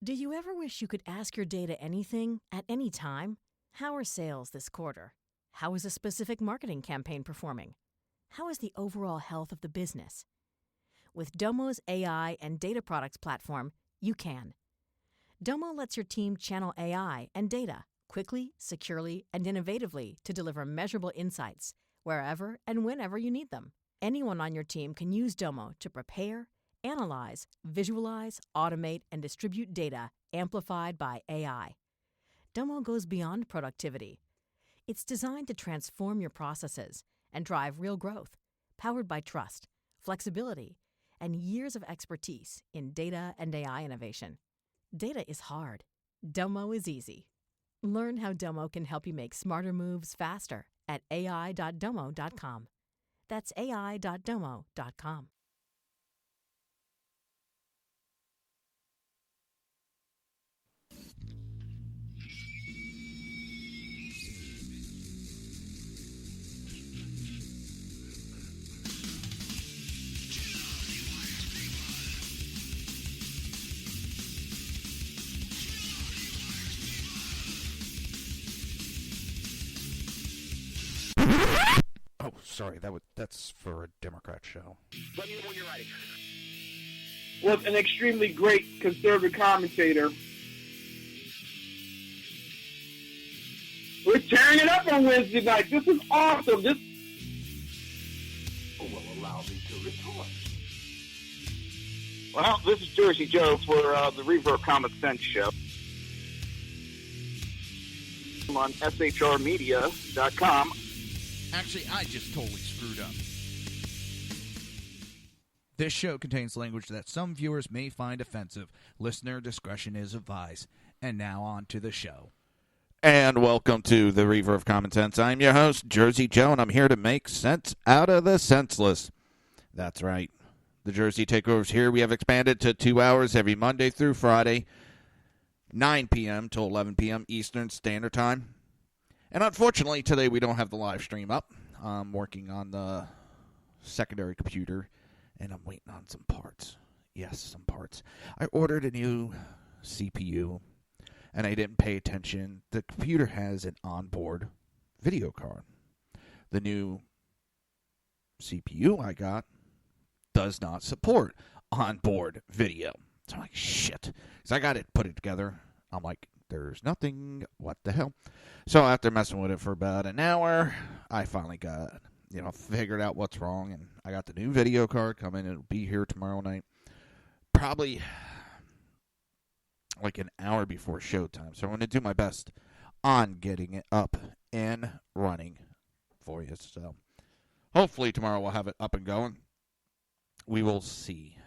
Do you ever wish you could ask your data anything at any time? How are sales this quarter? How is a specific marketing campaign performing? How is the overall health of the business? With Domo's AI and data products platform, you can. Domo lets your team channel AI and data quickly, securely, and innovatively to deliver measurable insights wherever and whenever you need them. Anyone on your team can use Domo to prepare, analyze, visualize, automate, and distribute data amplified by AI. Domo goes beyond productivity. It's designed to transform your processes and drive real growth, powered by trust, flexibility, and years of expertise in data and AI innovation. Data is hard. Domo is easy. Learn how Domo can help you make smarter moves faster at ai.domo.com. That's ai.domo.com. Oh, sorry, that's for a Democrat show. Let me know when you're ready. Was an extremely great conservative commentator. We're tearing it up on Wednesday night. This is awesome. This will allow me to retort. Well, this is Jersey Joe for the Reaver of Common Sense show. I'm on shrmedia.com. Actually, I just totally screwed up. This show contains language that some viewers may find offensive. Listener discretion is advised. And now on to the show. And welcome to the Reaver of Common Sense. I'm your host, Jersey Joe, and I'm here to make sense out of the senseless. That's right. The Jersey Takeover's here. We have expanded to 2 hours every Monday through Friday, 9 p.m. to 11 p.m. Eastern Standard Time. And unfortunately, today we don't have the live stream up. I'm working on the secondary computer, and I'm waiting on some parts. Yes, some parts. I ordered a new CPU, and I didn't pay attention. The computer has an onboard video card. The new CPU I got does not support onboard video. So I'm like, shit. So I got it, put it together. I'm like, there's nothing. What the hell? So after messing with it for about an hour, I finally got, figured out what's wrong. And I got the new video card coming. It'll be here tomorrow night. Probably like an hour before showtime. So I'm going to do my best on getting it up and running for you. So hopefully tomorrow we'll have it up and going. We will see.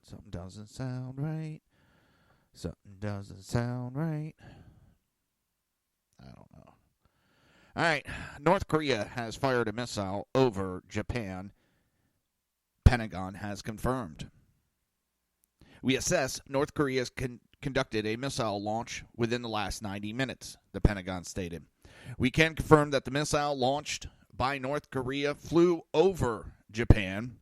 Something doesn't sound right. Something doesn't sound right. I don't know. All right. North Korea has fired a missile over Japan. Pentagon has confirmed. We assess North Korea has conducted a missile launch within the last 90 minutes, the Pentagon stated. We can confirm that the missile launched by North Korea flew over Japan.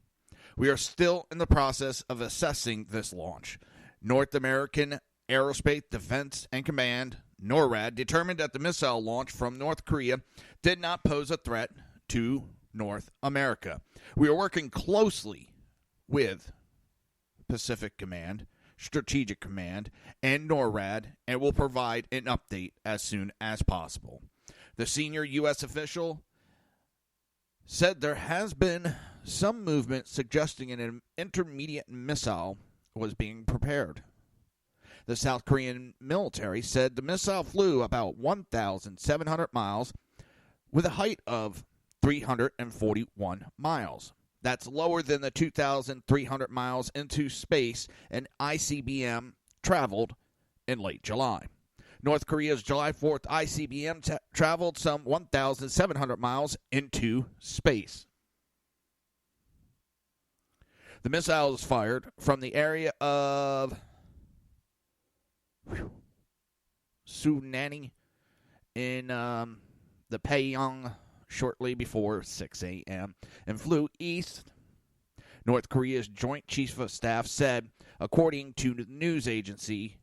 We are still in the process of assessing this launch. North American Aerospace Defense and Command, NORAD, determined that the missile launch from North Korea did not pose a threat to North America. We are working closely with Pacific Command, Strategic Command, and NORAD, and will provide an update as soon as possible. The senior U.S. official said there has been some movement suggesting an intermediate missile was being prepared. The South Korean military said the missile flew about 1,700 miles with a height of 341 miles. That's lower than the 2,300 miles into space an ICBM traveled in late July. North Korea's July 4th ICBM traveled some 1,700 miles into space. The missile was fired from the area of Sunani in the Pyongyang shortly before 6 a.m. and flew east. North Korea's Joint Chiefs of Staff said, according to the news agency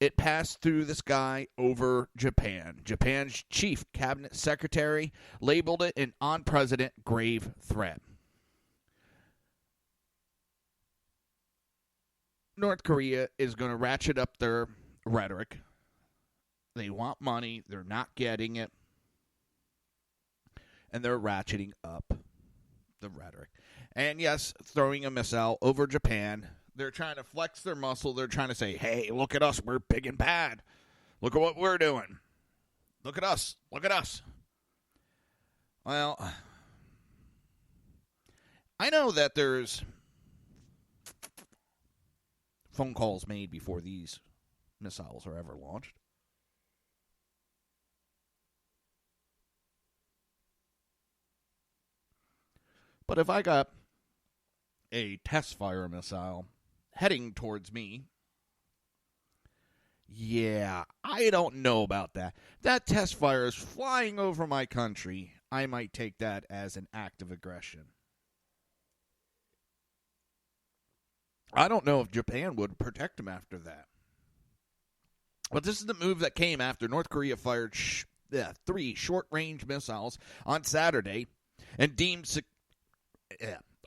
it passed through the sky over Japan. Japan's chief cabinet secretary labeled it an unprecedented grave threat. North Korea is going to ratchet up their rhetoric. They want money. They're not getting it. And they're ratcheting up the rhetoric. And yes, throwing a missile over Japan. They're trying to flex their muscle. They're trying to say, hey, look at us. We're big and bad. Look at what we're doing. Look at us. Look at us. Well, I know that there's phone calls made before these missiles are ever launched. But if I got a test fire missile heading towards me, yeah, I don't know about that. That test fire is flying over my country. I might take that as an act of aggression. I don't know if Japan would protect him after that. But this is the move that came after North Korea fired 3 short-range missiles on Saturday and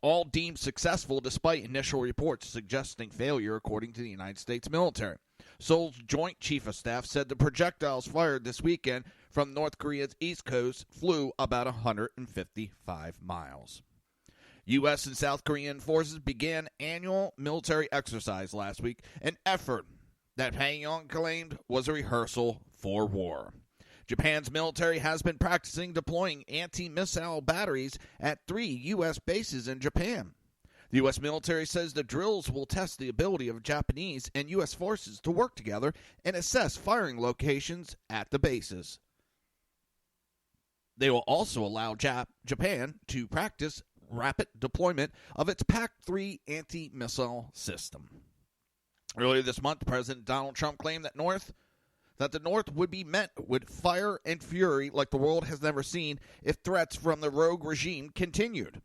all deemed successful despite initial reports suggesting failure, according to the United States military. Seoul's Joint Chief of Staff said the projectiles fired this weekend from North Korea's east coast flew about 155 miles. U.S. and South Korean forces began annual military exercise last week, an effort that Pyongyang claimed was a rehearsal for war. Japan's military has been practicing deploying anti-missile batteries at 3 U.S. bases in Japan. The U.S. military says the drills will test the ability of Japanese and U.S. forces to work together and assess firing locations at the bases. They will also allow Japan to practice rapid deployment of its PAC-3 anti-missile system. Earlier this month, President Donald Trump claimed that the North would be met with fire and fury like the world has never seen if threats from the rogue regime continued.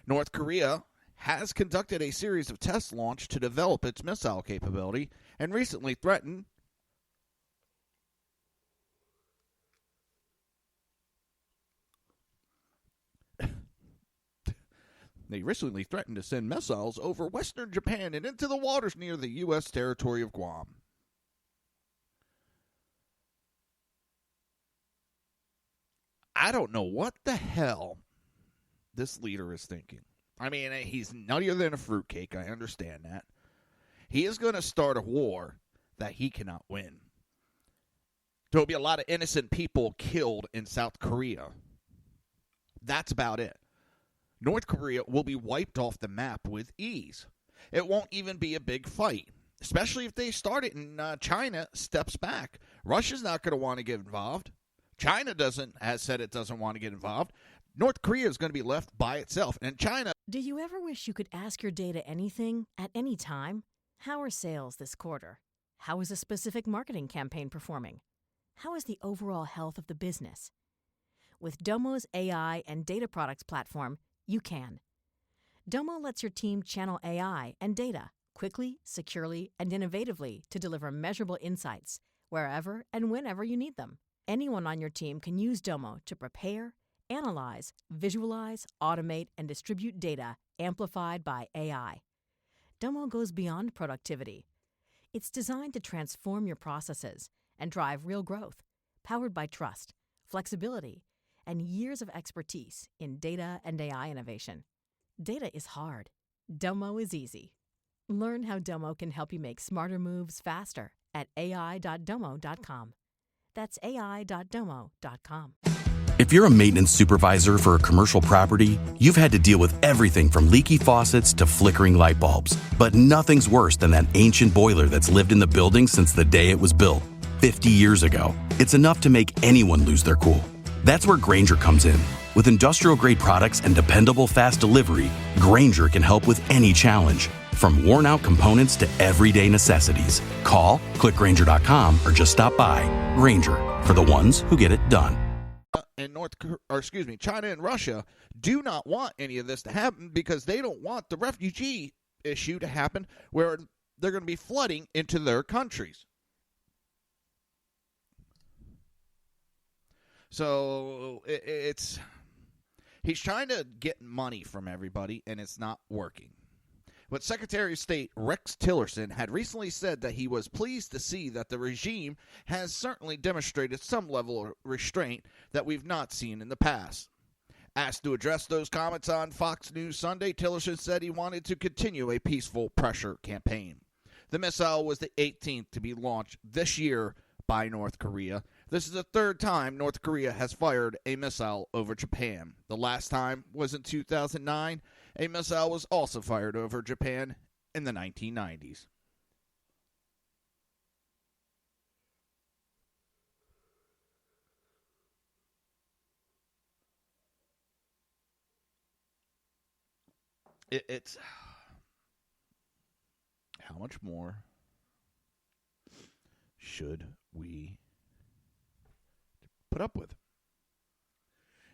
North Korea has conducted a series of test launches to develop its missile capability and recently threatened to send missiles over western Japan and into the waters near the U.S. territory of Guam. I don't know what the hell this leader is thinking. I mean, he's nuttier than a fruitcake. I understand that. He is going to start a war that he cannot win. There will be a lot of innocent people killed in South Korea. That's about it. North Korea will be wiped off the map with ease. It won't even be a big fight, especially if they start it and China steps back. Russia's not going to want to get involved. China has said it doesn't want to get involved. North Korea is going to be left by itself. And China... Do you ever wish you could ask your data anything at any time? How are sales this quarter? How is a specific marketing campaign performing? How is the overall health of the business? With Domo's AI and data products platform, you can. Domo lets your team channel AI and data quickly, securely, and innovatively to deliver measurable insights wherever and whenever you need them. Anyone on your team can use Domo to prepare, analyze, visualize, automate, and distribute data amplified by AI. Domo goes beyond productivity. It's designed to transform your processes and drive real growth, powered by trust, flexibility, and years of expertise in data and AI innovation. Data is hard. Domo is easy. Learn how Domo can help you make smarter moves faster at ai.domo.com. That's ai.domo.com. If you're a maintenance supervisor for a commercial property, you've had to deal with everything from leaky faucets to flickering light bulbs. But nothing's worse than that ancient boiler that's lived in the building since the day it was built, 50 years ago. It's enough to make anyone lose their cool. That's where Grainger comes in. With industrial-grade products and dependable fast delivery, Grainger can help with any challenge, from worn-out components to everyday necessities. Call, click Grainger.com, or just stop by. Grainger, for the ones who get it done. And China and Russia do not want any of this to happen because they don't want the refugee issue to happen where they're going to be flooding into their countries. So he's trying to get money from everybody, and it's not working. But Secretary of State Rex Tillerson had recently said that he was pleased to see that the regime has certainly demonstrated some level of restraint that we've not seen in the past. Asked to address those comments on Fox News Sunday, Tillerson said he wanted to continue a peaceful pressure campaign. The missile was the 18th to be launched this year by North Korea. This is the third time North Korea has fired a missile over Japan. The last time was in 2009. A missile was also fired over Japan in the 1990s. It's how much more should we put up with?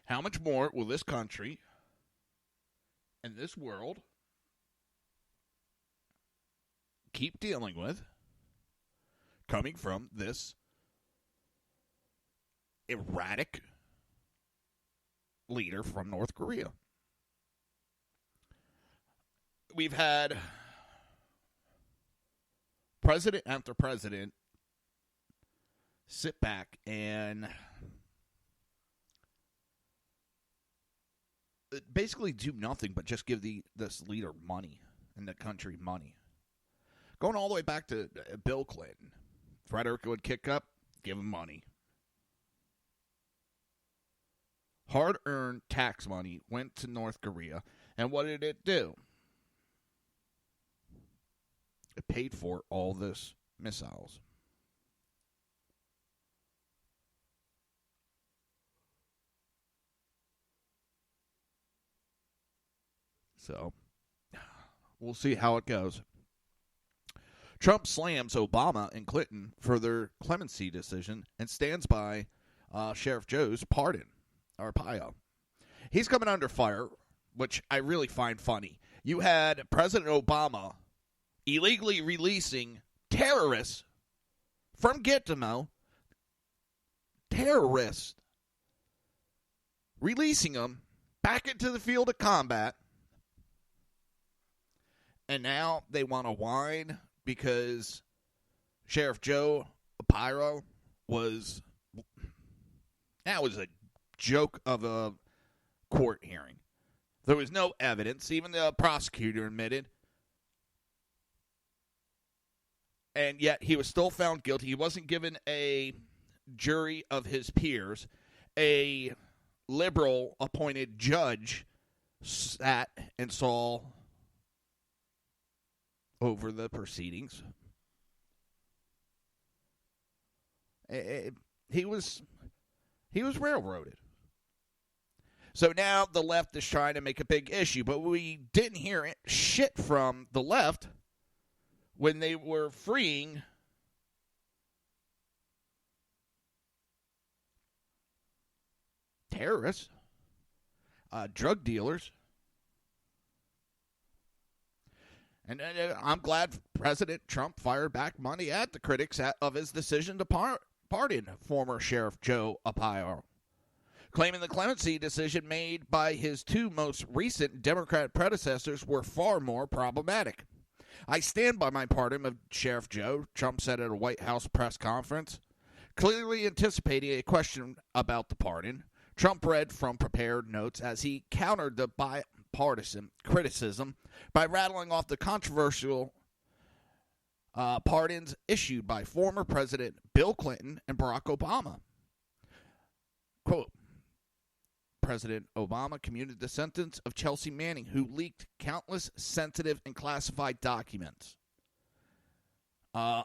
How much more will this country and this world keep dealing with coming from this erratic leader from North Korea? We've had president after president sit back and basically do nothing but just give this leader money and the country money. Going all the way back to Bill Clinton. Frederick would kick up, give him money. Hard-earned tax money went to North Korea, and what did it do? It paid for all this missiles. So, we'll see how it goes. Trump slams Obama and Clinton for their clemency decision and stands by Sheriff Joe's pardon, Arpaio. He's coming under fire, which I really find funny. You had President Obama illegally releasing terrorists from Gitmo, terrorists, releasing them back into the field of combat. And now they want to whine because Sheriff Joe Arpaio was a joke of a court hearing. There was no evidence. Even the prosecutor admitted. And yet he was still found guilty. He wasn't given a jury of his peers. A liberal-appointed judge sat and saw over the proceedings. He was railroaded. So now the left is trying to make a big issue, but we didn't hear shit from the left when they were freeing terrorists, drug dealers. And I'm glad President Trump fired back money at the critics of his decision to pardon former Sheriff Joe Arpaio, claiming the clemency decision made by his two most recent Democrat predecessors were far more problematic. I stand by my pardon of Sheriff Joe, Trump said at a White House press conference. Clearly anticipating a question about the pardon, Trump read from prepared notes as he countered the bipartisan criticism by rattling off the controversial pardons issued by former President Bill Clinton and Barack Obama. Quote, President Obama commuted the sentence of Chelsea Manning, who leaked countless sensitive and classified documents.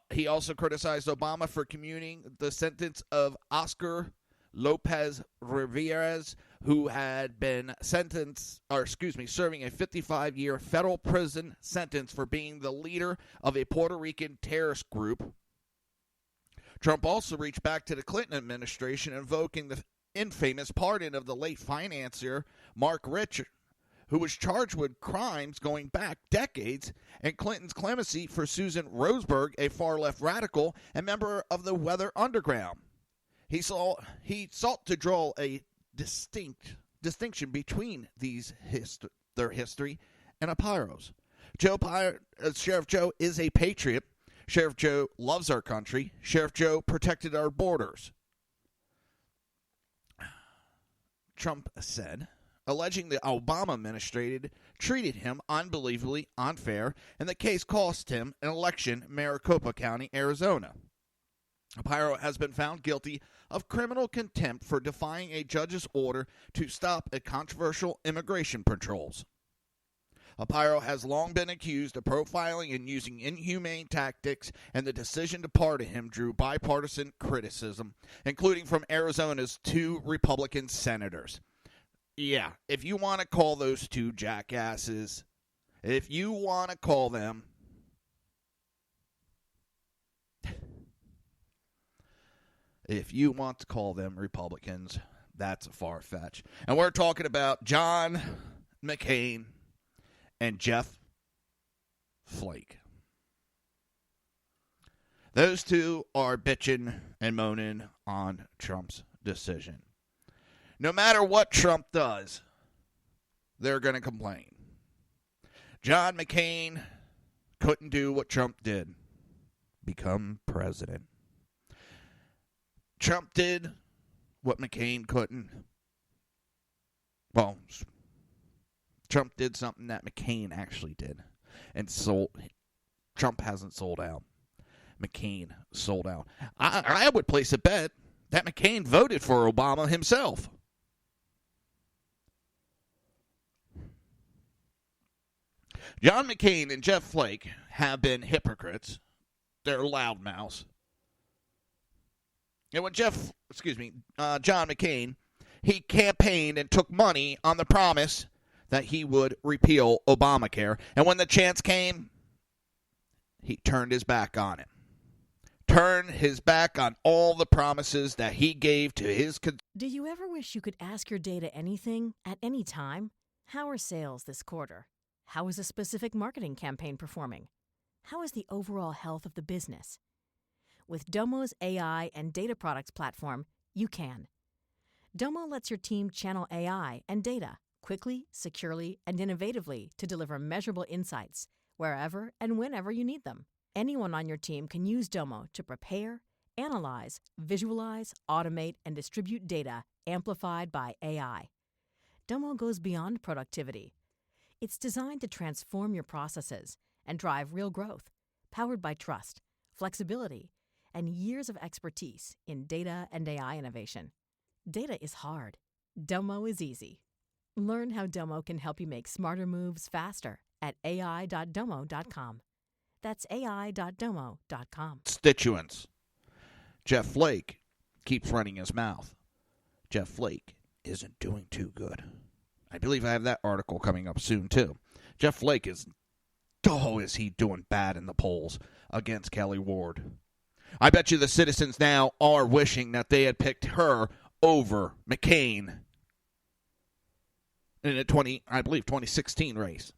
He also criticized Obama for commuting the sentence of Oscar Lopez Riveras, who had been serving a 55-year federal prison sentence for being the leader of a Puerto Rican terrorist group. Trump also reached back to the Clinton administration, invoking the infamous pardon of the late financier Mark Rich, who was charged with crimes going back decades, and Clinton's clemency for Susan Rosberg, a far-left radical and member of the Weather Underground. He sought to draw a distinction between their history and Appiro's. Sheriff Joe is a patriot. Sheriff Joe loves our country. Sheriff Joe protected our borders. Trump said, alleging the Obama administration treated him unbelievably unfair, and the case cost him an election in Maricopa County, Arizona. Appiro has been found guilty of criminal contempt for defying a judge's order to stop at controversial immigration patrols. Appiro has long been accused of profiling and using inhumane tactics, and the decision to pardon him drew bipartisan criticism, including from Arizona's 2 Republican senators. Yeah, if you want to call those 2 jackasses, if you want to call them Republicans, that's far-fetched. And we're talking about John McCain and Jeff Flake. Those 2 are bitching and moaning on Trump's decision. No matter what Trump does, they're going to complain. John McCain couldn't do what Trump did, become president. Trump did what McCain couldn't. Well, Trump did something that McCain actually did. And Trump hasn't sold out. McCain sold out. I would place a bet that McCain voted for Obama himself. John McCain and Jeff Flake have been hypocrites. They're loudmouths. And when John McCain, he campaigned and took money on the promise that he would repeal Obamacare. And when the chance came, he turned his back on it. Turned his back on all the promises that he gave to his... Do you ever wish you could ask your data anything at any time? How are sales this quarter? How is a specific marketing campaign performing? How is the overall health of the business? With Domo's AI and data products platform, you can. Domo lets your team channel AI and data quickly, securely, and innovatively to deliver measurable insights wherever and whenever you need them. Anyone on your team can use Domo to prepare, analyze, visualize, automate, and distribute data amplified by AI. Domo goes beyond productivity. It's designed to transform your processes and drive real growth, powered by trust, flexibility, and years of expertise in data and AI innovation. Data is hard. Domo is easy. Learn how Domo can help you make smarter moves faster at ai.domo.com. That's ai.domo.com. Constituents. Jeff Flake keeps running his mouth. Jeff Flake isn't doing too good. I believe I have that article coming up soon, too. Jeff Flake is he doing bad in the polls against Kelly Ward. I bet you the citizens now are wishing that they had picked her over McCain in the 2016 race.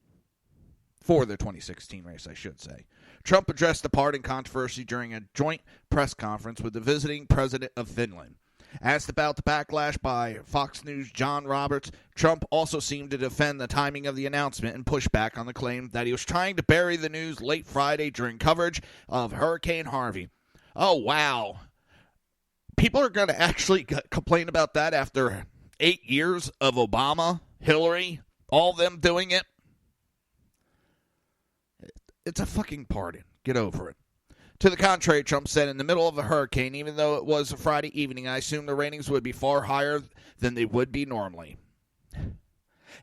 For the 2016 race, I should say. Trump addressed the pardon controversy during a joint press conference with the visiting president of Finland. Asked about the backlash by Fox News' John Roberts, Trump also seemed to defend the timing of the announcement and push back on the claim that he was trying to bury the news late Friday during coverage of Hurricane Harvey. Oh, wow. People are going to actually complain about that after 8 years of Obama, Hillary, all them doing it? It's a fucking pardon. Get over it. To the contrary, Trump said, in the middle of a hurricane, even though it was a Friday evening, I assumed the ratings would be far higher than they would be normally.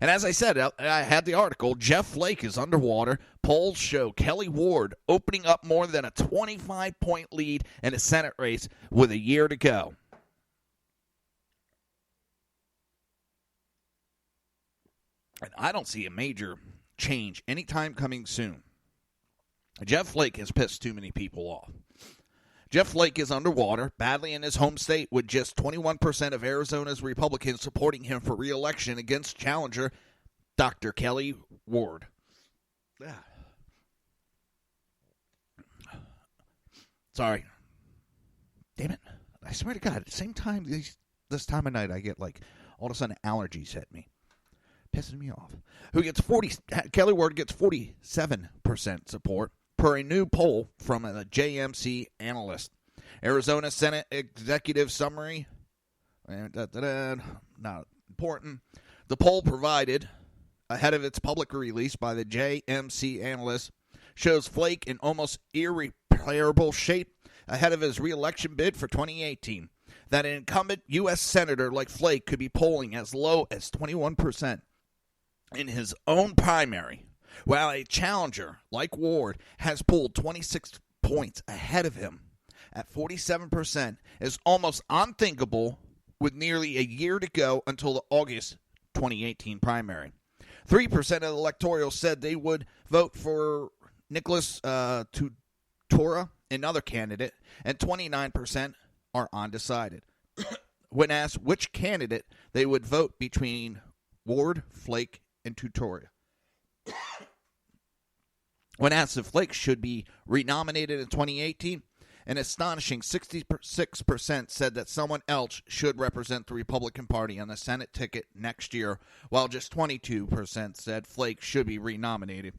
And as I said, I had the article, Jeff Flake is underwater. Polls show Kelly Ward opening up more than a 25-point lead in a Senate race with a year to go. And I don't see a major change anytime coming soon. Jeff Flake has pissed too many people off. Jeff Flake is underwater, badly in his home state, with just 21% of Arizona's Republicans supporting him for re-election against challenger Dr. Kelly Ward. Sorry. Damn it. I I swear to God, same time this time of night, I get like all of a sudden allergies hit me, pissing me off. Kelly Ward gets 47% support per a new poll from a JMC analyst. Arizona Senate executive summary, not important. The poll provided ahead of its public release by the JMC analyst shows Flake in almost irreparable shape ahead of his re-election bid for 2018. That an incumbent U.S. senator like Flake could be polling as low as 21% in his own primary, while a challenger like Ward has pulled 26 points ahead of him at 47% is almost unthinkable with nearly a year to go until the August 2018 primary. 3% of the electoral said they would vote for Nicholas Tutora, another candidate, and 29% are undecided. When asked which candidate they would vote between Ward, Flake, and Tutora. When asked if Flake should be renominated in 2018, an astonishing 66% said that someone else should represent the Republican Party on the Senate ticket next year, while just 22% said Flake should be renominated,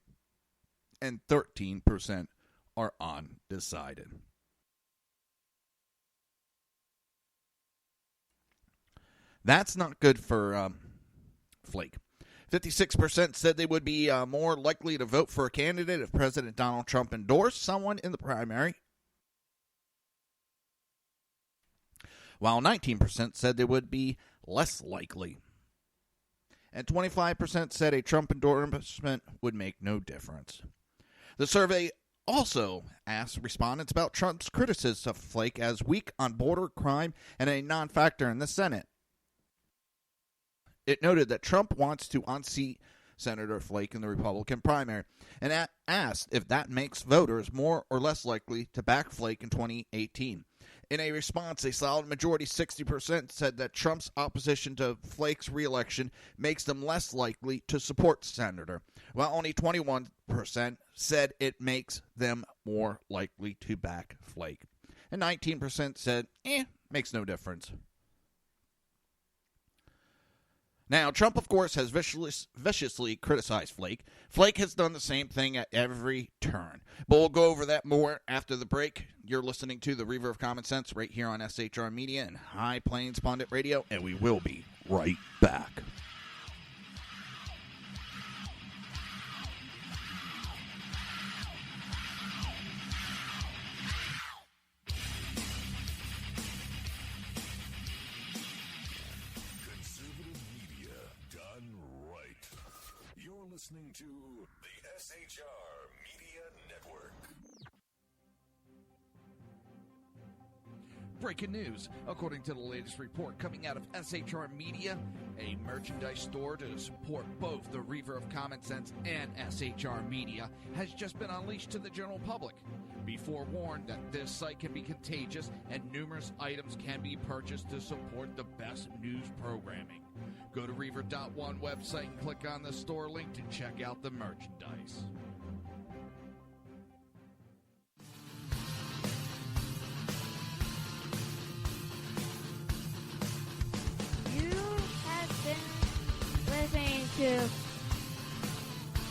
and 13% are undecided. That's not good for Flake. 56% said they would be more likely to vote for a candidate if President Donald Trump endorsed someone in the primary, while 19% said they would be less likely. And 25% said a Trump endorsement would make no difference. The survey also asked respondents about Trump's criticism of Flake as weak on border crime and a non-factor in the Senate. It noted that Trump wants to unseat Senator Flake in the Republican primary and asked if that makes voters more or less likely to back Flake in 2018. In a response, a solid majority, 60%, said that Trump's opposition to Flake's reelection makes them less likely to support the senator, while only 21% said it makes them more likely to back Flake. And 19% said, makes no difference. Now, Trump, of course, has viciously criticized Flake. Flake has done the same thing at every turn. But we'll go over that more after the break. You're listening to the Reaver of Common Sense right here on SHR Media and High Plains Pundit Radio, and we will be right back. Listening to the SHR Media Network. Breaking news. According to the latest report coming out of SHR Media, a merchandise store to support both the Reaver of Common Sense and SHR Media has just been unleashed to the general public. Be forewarned that this site can be contagious and numerous items can be purchased to support the best news programming. Go to Reaver.one website and click on the store link to check out the merchandise. You have been listening to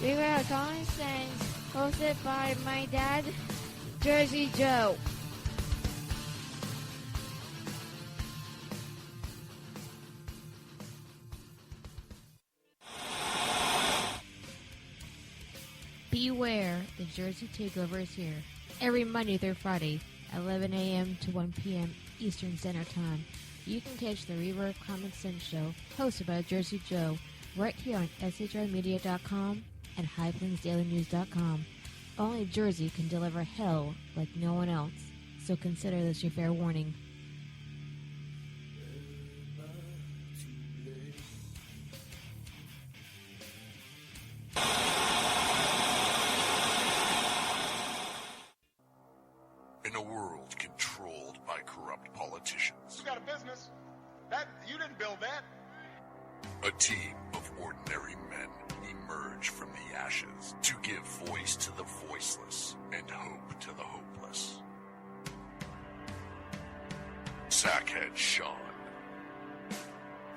Reaver of Common Sense, hosted by my dad, Jersey Joe. Beware, the Jersey Takeover is here. Every Monday through Friday, 11 a.m. to 1 p.m. Eastern Standard Time. You can catch the Reaver of Common Sense show, hosted by Jersey Joe, right here on SHRmedia.com and HighPlainsDailyNews.com. Only Jersey can deliver hell like no one else, so consider this your fair warning. In a world controlled by corrupt politicians, You got a business. That you didn't build that. a team of ordinary men emerge from the ashes to give voice to the voiceless and hope to the hopeless. Sackhead Sean.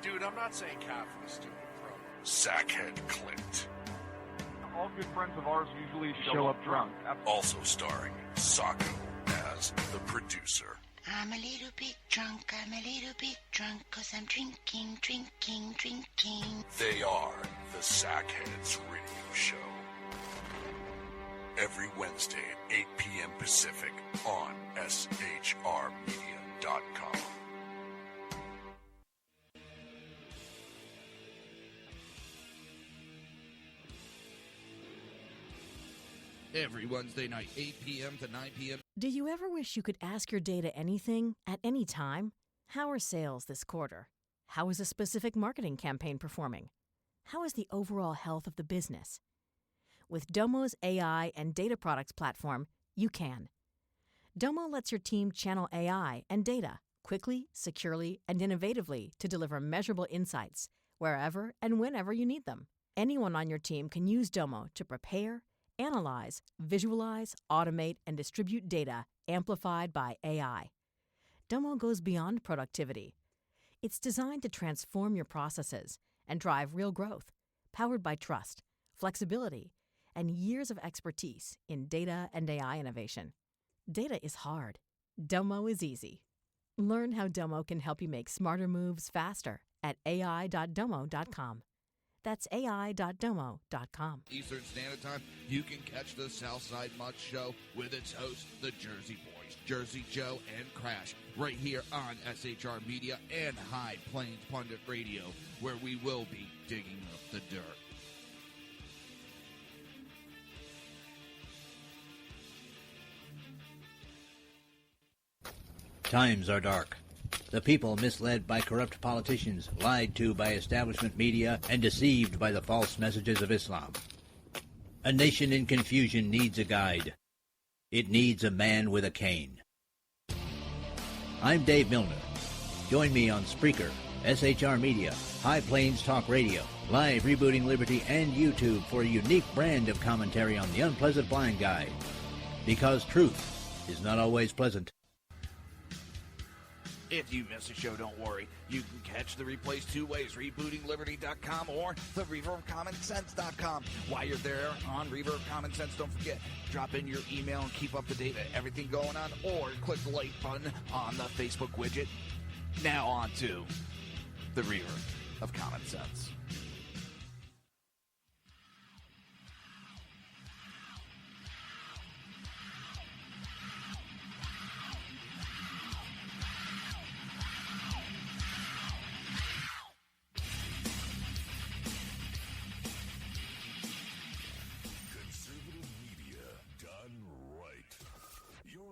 Dude, I'm not saying cat for the stupid pro. Sackhead Clint. All good friends of ours usually show up drunk. Also starring Sacco as the producer. I'm a little bit drunk, 'cause I'm drinking. They are the Sackheads Radio Show. Every Wednesday at 8 p.m. Pacific on shrmedia.com. Every Wednesday night, 8 p.m. to 9 p.m. Do you ever wish you could ask your data anything at any time? How are sales this quarter? How is a specific marketing campaign performing? How is the overall health of the business? With Domo's AI and data products platform, you can. Domo lets your team channel AI and data quickly, securely, and innovatively to deliver measurable insights wherever and whenever you need them. Anyone on your team can use Domo to prepare, analyze, visualize, automate, and distribute data amplified by AI. Domo goes beyond productivity. It's designed to transform your processes and drive real growth, powered by trust, flexibility, and years of expertise in data and AI innovation. Data is hard. Domo is easy. Learn how Domo can help you make smarter moves faster at ai.domo.com. That's ai.domo.com. Eastern Standard Time, you can catch the Southside Mud Show with its hosts, the Jersey Boys, Jersey Joe and Crash, right here on SHR Media and High Plains Pundit Radio, where we will be digging up the dirt. Times are dark. The people misled by corrupt politicians, lied to by establishment media, and deceived by the false messages of Islam. A nation in confusion needs a guide. It needs a man with a cane. I'm Dave Milner. Join me on Spreaker, SHR Media, High Plains Talk Radio, Live Rebooting Liberty, and YouTube for a unique brand of commentary on the unpleasant blind guide. Because truth is not always pleasant. If you miss a show, don't worry. You can catch the replays two ways, rebootingliberty.com or the Reaver of Common Sense.com. While you're there on Reaver of Common Sense, don't forget, drop in your email and keep up to date with everything going on, or click the like button on the Facebook widget. Now on to the Reaver of Common Sense.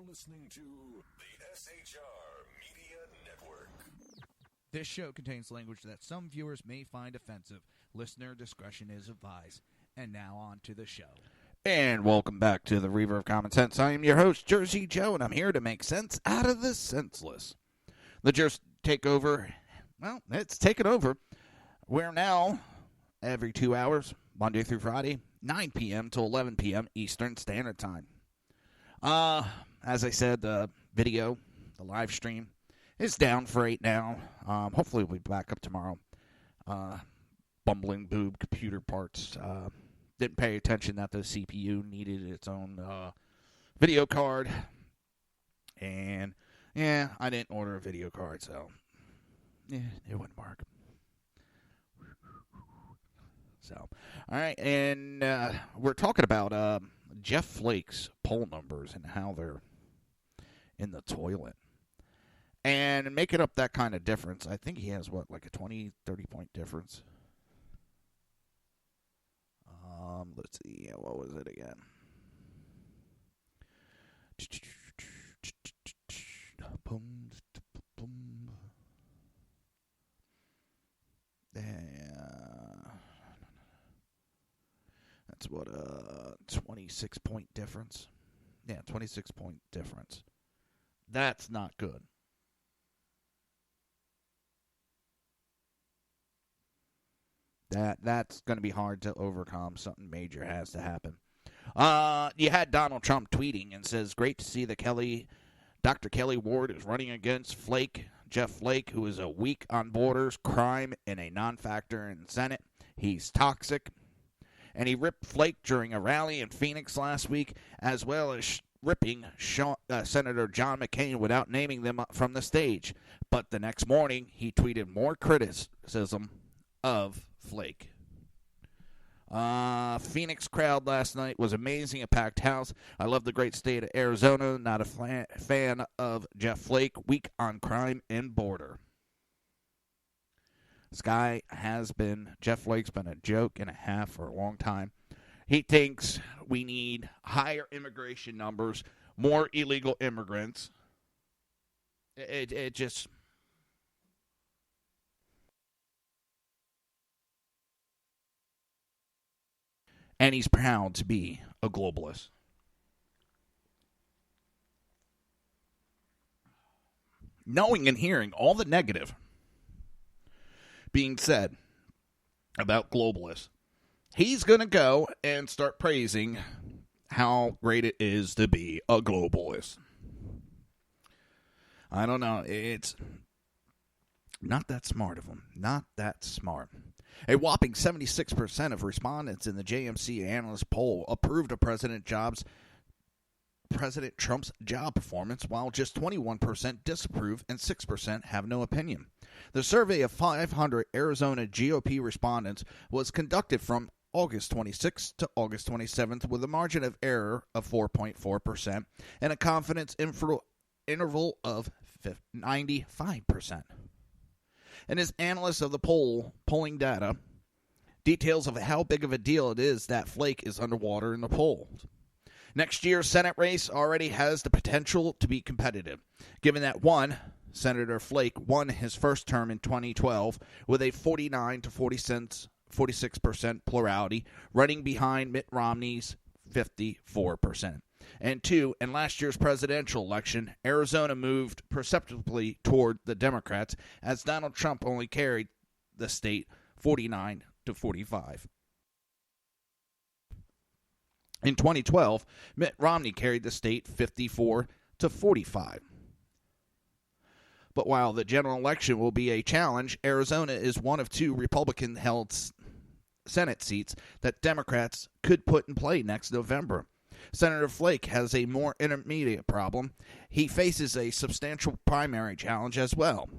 Listening to the SHR Media Network. This show contains language that some viewers may find offensive. Listener discretion is advised. And now on to the show. And welcome back to the Reaver of Common Sense. I am your host, Jersey Joe, and I'm here to make sense out of the senseless. The Jersey Takeover, well, it's taken over. We're now, every 2 hours, Monday through Friday, 9 p.m. to 11 p.m. Eastern Standard Time. As I said, the video, the live stream, is down for right now. Hopefully we'll be back up tomorrow. Bumbling boob computer parts. Didn't pay attention that the CPU needed its own video card. And, yeah, I didn't order a video card, so, yeah, it wouldn't work. So, all right, and we're talking about Jeff Flake's poll numbers and how they're in the toilet. And making up that kind of difference, I think he has, like a 20, 30-point difference. Let's see, what was it again? That's what, 26-point difference. Yeah, 26-point difference. That's not good. That's going to be hard to overcome. Something major has to happen. You had Donald Trump tweeting and says, great to see that Dr. Kelly Ward is running against Flake. Jeff Flake, who is a weak on borders, crime, and a non-factor in the Senate. He's toxic. And he ripped Flake during a rally in Phoenix last week, as well as ripping Senator John McCain without naming them from the stage. But the next morning, he tweeted more criticism of Flake. Phoenix crowd last night was amazing, a packed house. I love the great state of Arizona. Not a fan of Jeff Flake, weak on crime and border. Jeff Flake's been a joke and a half for a long time. He thinks we need higher immigration numbers, more illegal immigrants. It just... And he's proud to be a globalist. Knowing and hearing all the negative being said about globalists, he's going to go and start praising how great it is to be a globalist. I don't know. It's not that smart of him. Not that smart. A whopping 76% of respondents in the JMC analyst poll approved of President Trump's job performance, while just 21% disapprove and 6% have no opinion. The survey of 500 Arizona GOP respondents was conducted from August 26th to August 27th with a margin of error of 4.4% and a confidence interval of 95%. And as analysts of the polling data, details of how big of a deal it is that Flake is underwater in the polls. Next year's Senate race already has the potential to be competitive, given that Senator Flake won his first term in 2012 with a 49 to 46% plurality, running behind Mitt Romney's 54%. And two, in last year's presidential election, Arizona moved perceptibly toward the Democrats, as Donald Trump only carried the state 49 to 45. In 2012, Mitt Romney carried the state 54 to 45. But while the general election will be a challenge, Arizona is one of two Republican-held Senate seats that Democrats could put in play next November. Senator Flake has a more intermediate problem. He faces a substantial primary challenge as well.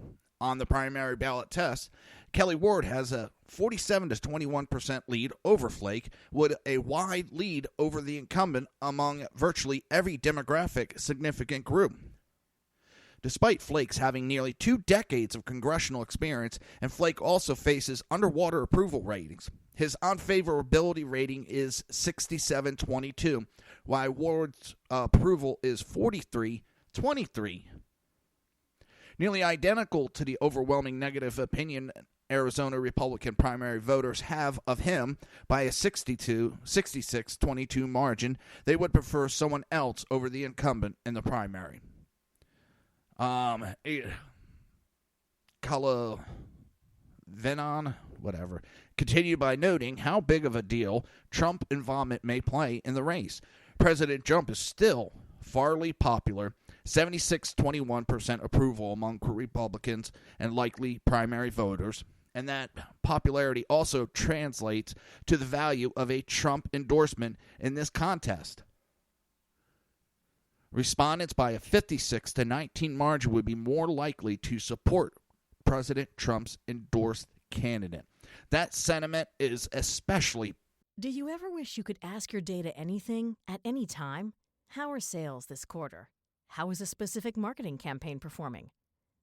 On the primary ballot test, Kelly Ward has a 47 to 21% lead over Flake, with a wide lead over the incumbent among virtually every demographic significant group. Despite Flake's having nearly 2 decades of congressional experience, and Flake also faces underwater approval ratings. His unfavorability rating is 67-22, while Ward's approval is 43-23. Nearly identical to the overwhelming negative opinion Arizona Republican primary voters have of him by a 66-22 margin, they would prefer someone else over the incumbent in the primary. Venon, whatever, continued by noting how big of a deal Trump involvement may play in the race. President Trump is still farly popular, 76-21% approval among Republicans and likely primary voters, and that popularity also translates to the value of a Trump endorsement in this contest. Respondents by a 56-19 margin would be more likely to support President Trump's endorsed candidate. That sentiment is especially... Do you ever wish you could ask your data anything at any time? How are sales this quarter? How is a specific marketing campaign performing?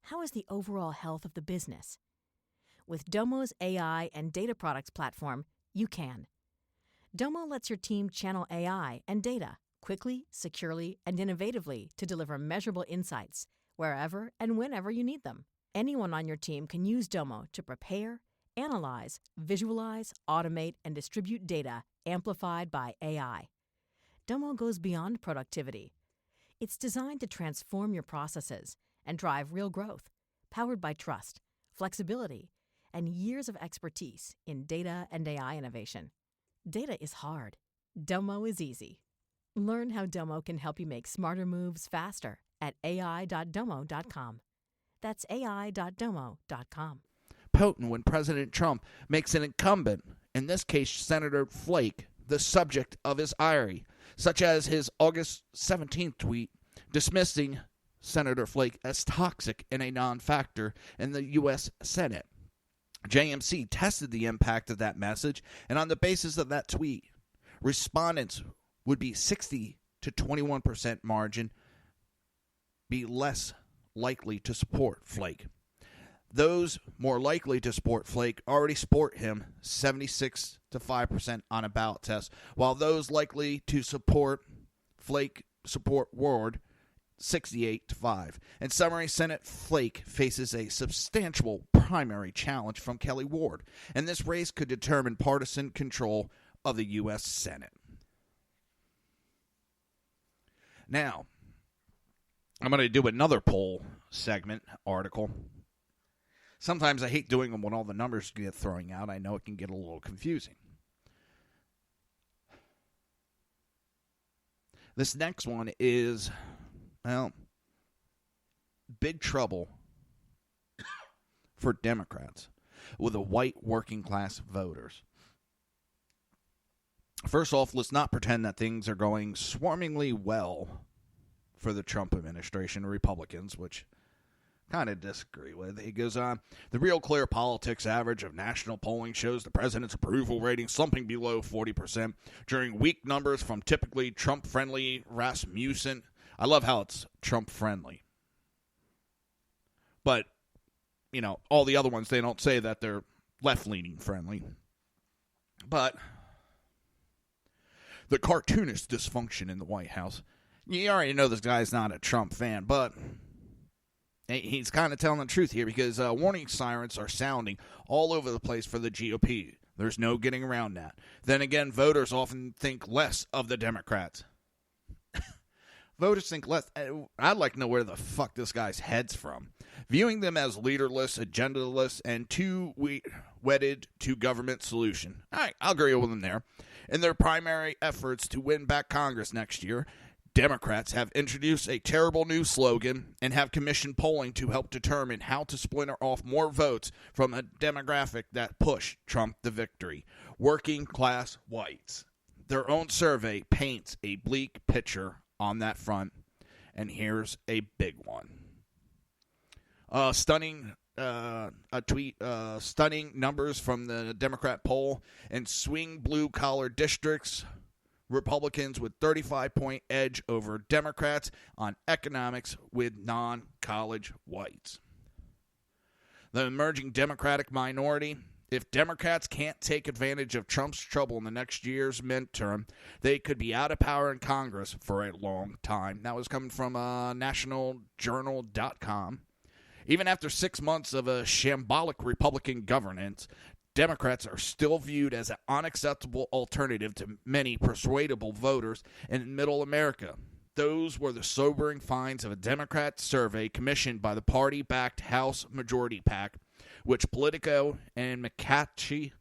How is the overall health of the business? With Domo's AI and data products platform, you can. Domo lets your team channel AI and data quickly, securely, and innovatively to deliver measurable insights wherever and whenever you need them. Anyone on your team can use Domo to prepare, analyze, visualize, automate, and distribute data amplified by AI. Domo goes beyond productivity. It's designed to transform your processes and drive real growth, powered by trust, flexibility, and years of expertise in data and AI innovation. Data is hard. Domo is easy. Learn how Domo can help you make smarter moves faster at ai.domo.com. That's ai.domo.com. Potent when President Trump makes an incumbent, in this case Senator Flake, the subject of his ire, such as his August 17th tweet dismissing Senator Flake as toxic and a non-factor in the U.S. Senate. JMC tested the impact of that message, and on the basis of that tweet, respondents would be 60 to 21% margin be less likely to support Flake. Those more likely to support Flake already support him 76 to 5% on a ballot test, while those likely to support Flake support Ward 68 to 5. In summary, Senate Flake faces a substantial primary challenge from Kelly Ward, and this race could determine partisan control of the U.S. Senate. Now, I'm going to do another poll segment article. Sometimes I hate doing them when all the numbers get thrown out. I know it can get a little confusing. This next one is, well, big trouble for Democrats with the white working class voters. First off, let's not pretend that things are going swarmingly well for the Trump administration or Republicans, which kind of disagree with. He goes on, the Real Clear Politics average of national polling shows the president's approval rating slumping below 40% during weak numbers from typically Trump-friendly Rasmussen. I love how it's Trump-friendly. But, you know, all the other ones, they don't say that they're left-leaning friendly. But the cartoonist dysfunction in the White House, you already know this guy's not a Trump fan, but he's kind of telling the truth here because warning sirens are sounding all over the place for the GOP. There's no getting around that. Then again, voters often think less of the Democrats. Voters think less. I'd like to know where the fuck this guy's head's from. Viewing them as leaderless, agendaless, and too wedded to government solution. All right, I'll agree with them there. In their primary efforts to win back Congress next year, Democrats have introduced a terrible new slogan and have commissioned polling to help determine how to splinter off more votes from a demographic that pushed Trump to victory. Working class whites. Their own survey paints a bleak picture on that front, and here's a big one. Stunning numbers from the Democrat poll in swing blue-collar districts. Republicans with 35-point edge over Democrats on economics with non-college whites. The emerging Democratic minority. If Democrats can't take advantage of Trump's trouble in the next year's midterm, they could be out of power in Congress for a long time. That was coming from nationaljournal.com. Even after 6 months of a shambolic Republican governance, Democrats are still viewed as an unacceptable alternative to many persuadable voters in middle America. Those were the sobering finds of a Democrat survey commissioned by the party-backed House Majority PAC, which Politico and McClatchy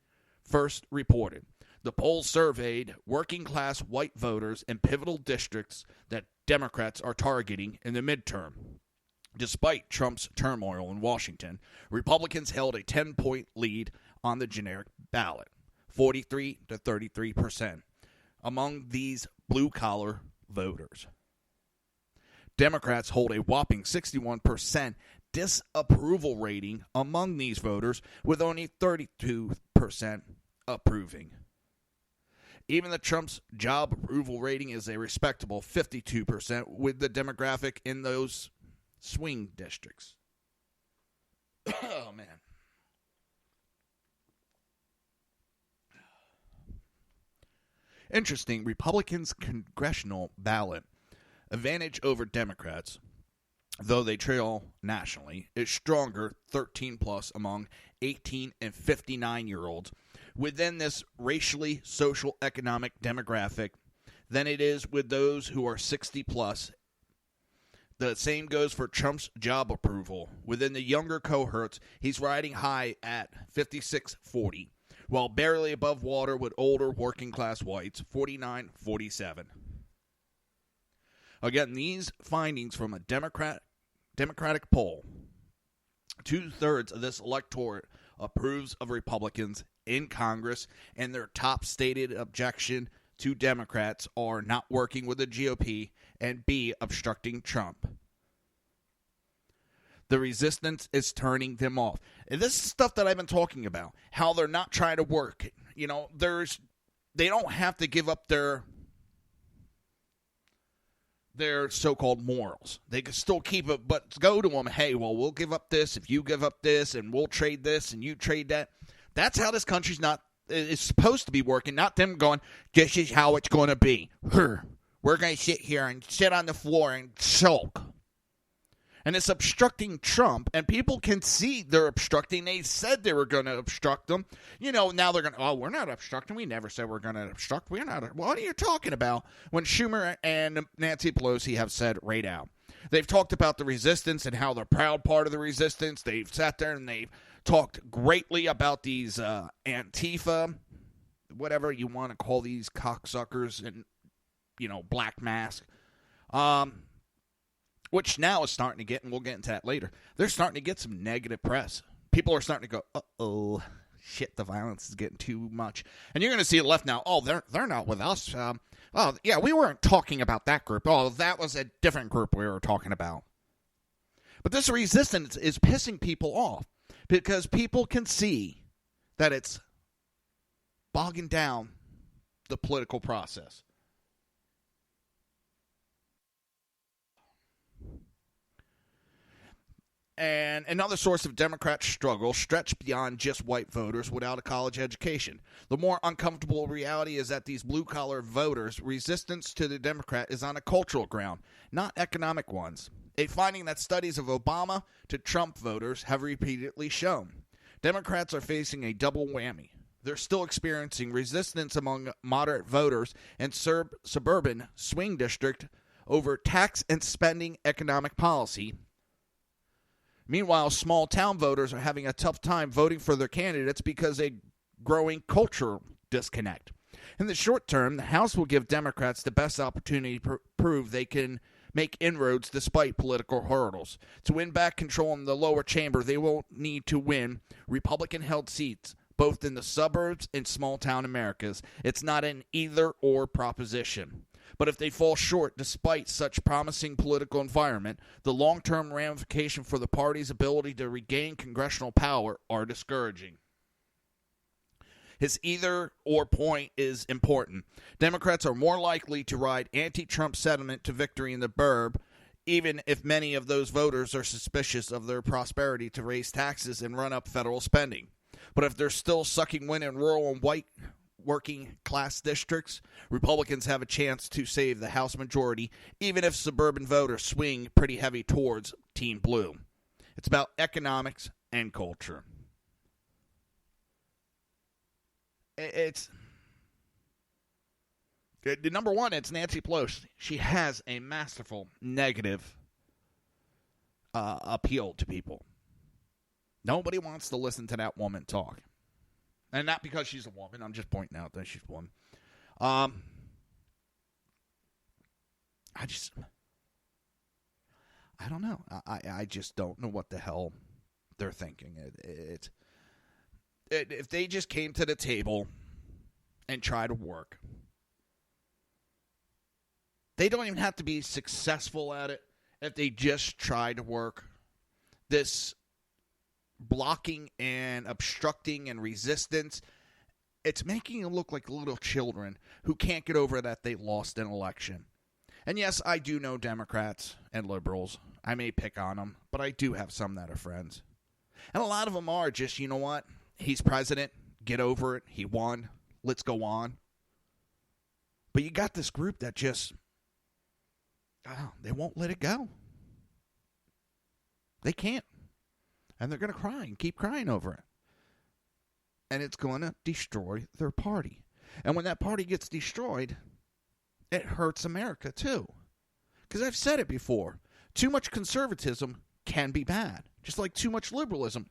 first reported. The poll surveyed working-class white voters in pivotal districts that Democrats are targeting in the midterm. Despite Trump's turmoil in Washington, Republicans held a 10-point lead on the generic ballot, 43 to 33%, among these blue-collar voters. Democrats hold a whopping 61% disapproval rating among these voters, with only 32% approving. Even the Trump's job approval rating is a respectable 52% with the demographic in those swing districts. Oh, man. Interesting, Republicans' congressional ballot advantage over Democrats, though they trail nationally, is stronger 13-plus among 18 and 59-year-olds within this racially, social, economic demographic than it is with those who are 60-plus. The same goes for Trump's job approval. Within the younger cohorts, he's riding high at 56-40. While barely above water with older working-class whites, 49-47. Again, these findings from a Democratic poll 2/3 of this electorate approves of Republicans in Congress, and their top stated objection to Democrats are not working with the GOP and B, obstructing Trump. The resistance is turning them off. And this is stuff that I've been talking about, how they're not trying to work. You know, they don't have to give up their so-called morals. They can still keep it, but go to them, hey, well, we'll give up this if you give up this, and we'll trade this and you trade that. That's how this country's is supposed to be working, not them going, this is how it's going to be. We're going to sit here and sit on the floor and sulk. And it's obstructing Trump, and people can see they're obstructing. They said they were going to obstruct them. You know, now they're going to, we're not obstructing. We never said we're going to obstruct. We're not. What are you talking about? When Schumer and Nancy Pelosi have said right out. They've talked about the resistance and how they're proud part of the resistance. They've sat there and they've talked greatly about these Antifa, whatever you want to call these cocksuckers and, Black Mask. Which now is starting to get, and we'll get into that later, they're starting to get some negative press. People are starting to go, uh-oh, shit, the violence is getting too much. And you're going to see the left now, they're not with us. We weren't talking about that group. Oh, that was a different group we were talking about. But this resistance is pissing people off because people can see that it's bogging down the political process. And another source of Democrat struggle stretched beyond just white voters without a college education. The more uncomfortable reality is that these blue-collar voters' resistance to the Democrat is on a cultural ground, not economic ones. A finding that studies of Obama to Trump voters have repeatedly shown. Democrats are facing a double whammy. They're still experiencing resistance among moderate voters and suburban swing district over tax and spending economic policy. Meanwhile, small-town voters are having a tough time voting for their candidates because of a growing cultural disconnect. In the short term, the House will give Democrats the best opportunity to prove they can make inroads despite political hurdles. To win back control in the lower chamber, they will need to win Republican-held seats, both in the suburbs and small-town Americas. It's not an either-or proposition. But if they fall short despite such promising political environment, the long-term ramifications for the party's ability to regain congressional power are discouraging. His either-or point is important. Democrats are more likely to ride anti-Trump sentiment to victory in the burb, even if many of those voters are suspicious of their prosperity to raise taxes and run up federal spending. But if they're still sucking wind in rural and white working class districts, Republicans have a chance to save the House majority, even if suburban voters swing pretty heavy towards Team Blue. It's about economics and culture. It's the number one, it's Nancy Pelosi. She has a masterful negative appeal to people. Nobody wants to listen to that woman talk. And not because she's a woman. I'm just pointing out that she's a woman. I don't know. I just don't know what the hell they're thinking. If they just came to the table and tried to work, they don't even have to be successful at it. If they just try to work, this blocking and obstructing and resistance, it's making it look like little children who can't get over that they lost an election. And yes, I do know Democrats and liberals. I may pick on them, but I do have some that are friends. And a lot of them are just, you know what? He's president. Get over it. He won. Let's go on. But you got this group that just, they won't let it go. They can't. And they're going to cry and keep crying over it. And it's going to destroy their party. And when that party gets destroyed, it hurts America too. Because I've said it before. Too much conservatism can be bad. Just like too much liberalism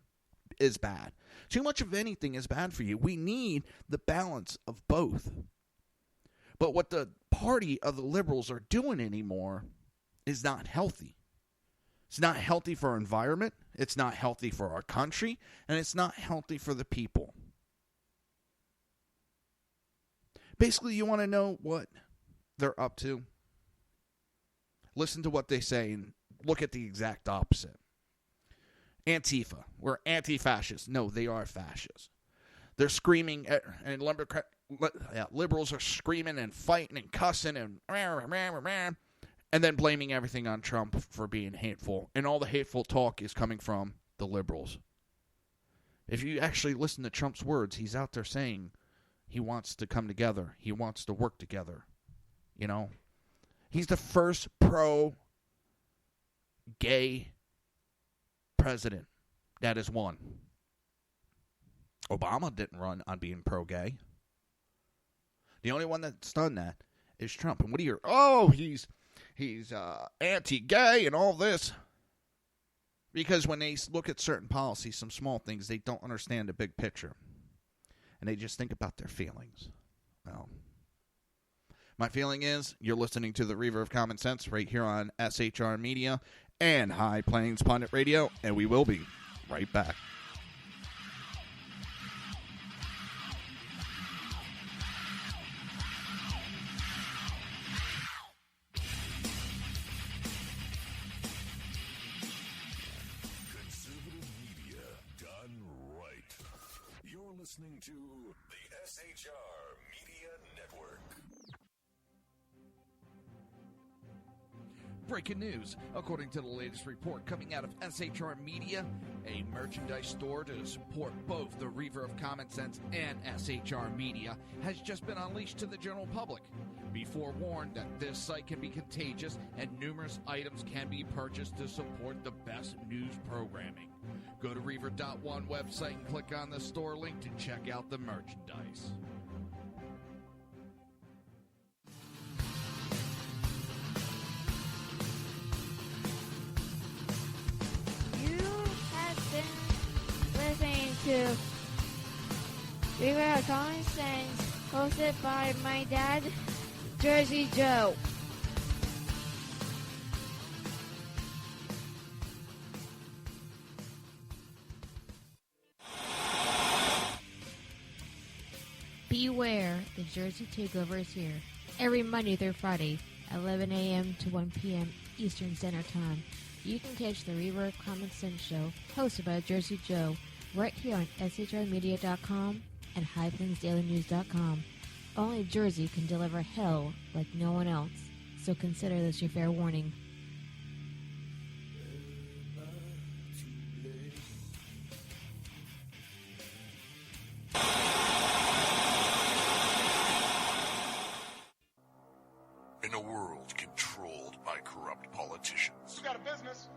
is bad. Too much of anything is bad for you. We need the balance of both. But what the party of the liberals are doing anymore is not healthy. It's not healthy for our environment. It's not healthy for our country. And it's not healthy for the people. Basically, you want to know what they're up to? Listen to what they say and look at the exact opposite. Antifa. We're anti-fascists. No, they are fascists. They're screaming, and liberals are screaming and fighting and cussing and then blaming everything on Trump for being hateful. And all the hateful talk is coming from the liberals. If you actually listen to Trump's words, he's out there saying he wants to come together. He wants to work together. You know? He's the first pro-gay president that has won. Obama didn't run on being pro-gay. The only one that's done that is Trump. And what do you hear? Oh, he's anti-gay and all this. Because when they look at certain policies, some small things, they don't understand the big picture. And they just think about their feelings. Well, my feeling is you're listening to the Reaver of Common Sense right here on SHR Media and High Plains Pundit Radio, and we will be right back. Conservative media done right. You're listening to the SHR Media Network. Breaking news. According to the latest report coming out of SHR Media, a merchandise store to support both the Reaver of Common Sense and SHR Media has just been unleashed to the general public. Be forewarned that this site can be contagious and numerous items can be purchased to support the best news programming. Go to Reaver.one website and click on the store link to check out the merchandise. Listening to Reaver of Common Sense, hosted by my dad, Jersey Joe. Beware, the Jersey Takeover is here. Every Monday through Friday, 11 a.m. to 1 p.m. Eastern Standard Time. You can catch the Reaver of Common Sense show, hosted by Jersey Joe, right here on shrmedia.com and highplainsdailynews.com. Only Jersey can deliver hell like no one else, so consider this your fair warning. In a world controlled by corrupt politicians, You got a business.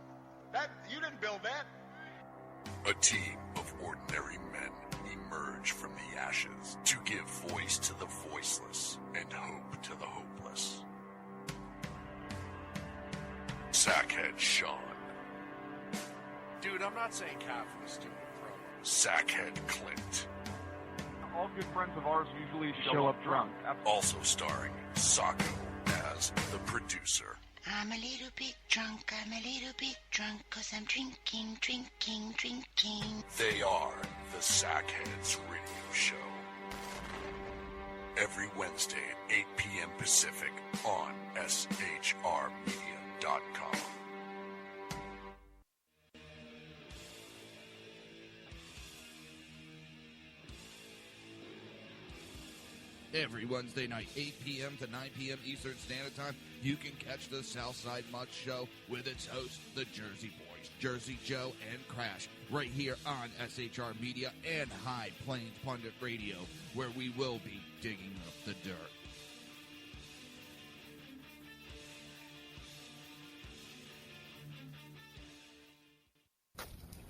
You didn't build that. a team of ordinary men emerge from the ashes to give voice to the voiceless and hope to the hopeless. Sackhead Sean. Dude, I'm not saying Catholic is stupid, bro. Sackhead Clint. All good friends of ours usually show up drunk. Also starring Sacco as the producer. I'm a little bit drunk, I'm a little bit drunk, 'cause I'm drinking. They are the Sackheads Radio Show. Every Wednesday at 8 p.m. Pacific on shrmedia.com. Every Wednesday night, 8 p.m. to 9 p.m. Eastern Standard Time, you can catch the Southside Mutt Show with its hosts, the Jersey Boys, Jersey Joe and Crash, right here on SHR Media and High Plains Pundit Radio, where we will be digging up the dirt.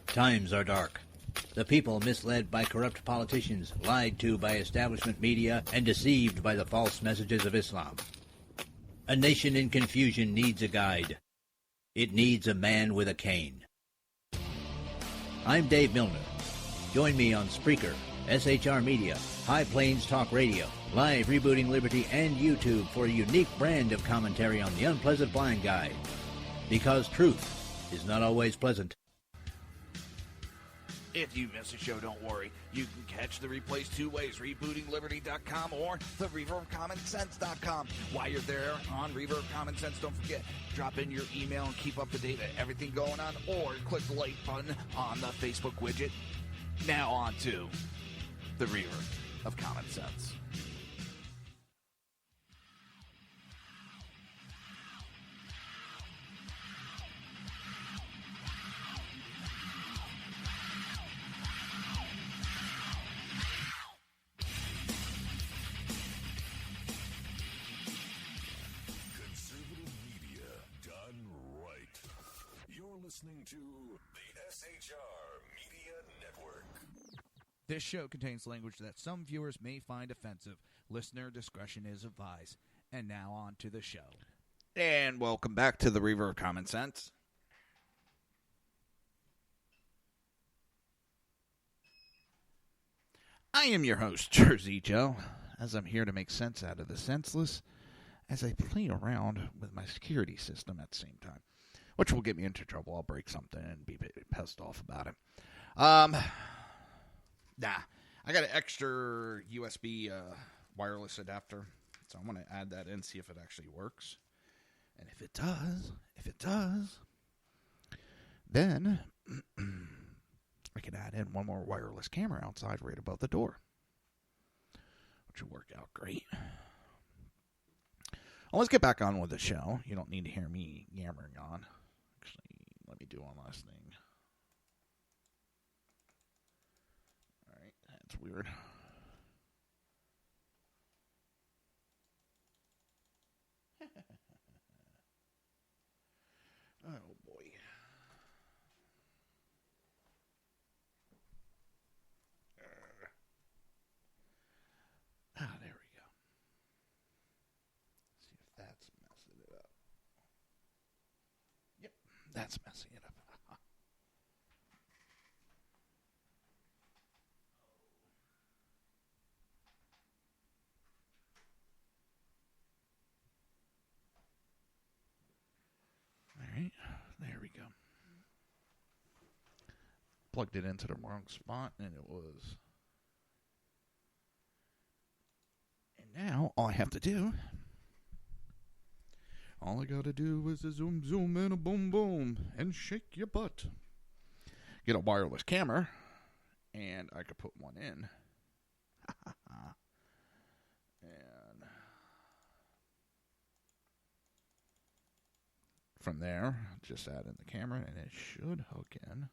Times are dark. The people misled by corrupt politicians, lied to by establishment media, and deceived by the false messages of Islam. A nation in confusion needs a guide. It needs a man with a cane. I'm Dave Milner. Join me on Spreaker, SHR Media, High Plains Talk Radio, Live Rebooting Liberty, and YouTube for a unique brand of commentary on the unpleasant blind guide. Because truth is not always pleasant. If you miss a show, don't worry. You can catch the replays two ways, rebootingliberty.com or the reaverofcommonsense.com. While you're there on Reaver of Common Sense, don't forget, drop in your email and keep up to date with everything going on, or click the like button on the Facebook widget. Now on to the Reaver of Common Sense. Listening to the SHR Media Network. This show contains language that some viewers may find offensive. Listener discretion is advised. And now on to the show. And welcome back to the Reaver of Common Sense. I am your host, Jersey Joe, as I'm here to make sense out of the senseless as I play around with my security system at the same time. Which will get me into trouble. I'll break something and be pissed off about it. I got an extra USB wireless adapter. So I'm going to add that in, see if it actually works. And if it does, then I can add in one more wireless camera outside right above the door. Which will work out great. Well, let's get back on with the show. You don't need to hear me yammering on. Actually, let me do one last thing. Alright, that's weird. Oh, boy. There we go. See if that's messing it up. Yep, that's messing it up. Alright, there we go. Plugged it into the wrong spot, and it was... And now, all I have to do... All I gotta do is a zoom, zoom, and a boom, boom, and shake your butt. Get a wireless camera, and I could put one in. And from there, just add in the camera, and it should hook in.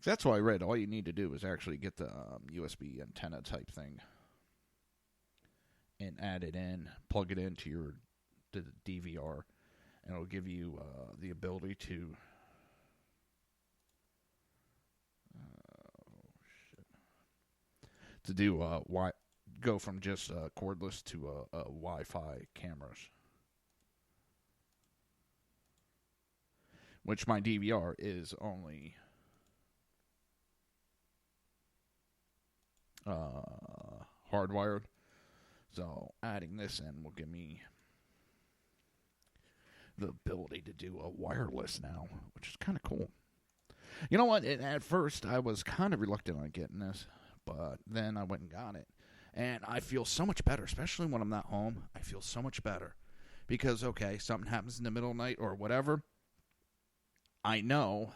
That's why I read all you need to do is actually get the USB antenna type thing and add it in, plug it into the DVR, and it'll give you the ability to go from just cordless to Wi-Fi cameras, which my DVR is only hardwired. So adding this in will give me the ability to do a wireless now, which is kind of cool. You know what? At first, I was kind of reluctant on getting this, but then I went and got it. And I feel so much better, especially when I'm not home. I feel so much better. Because, okay, something happens in the middle of the night or whatever, I know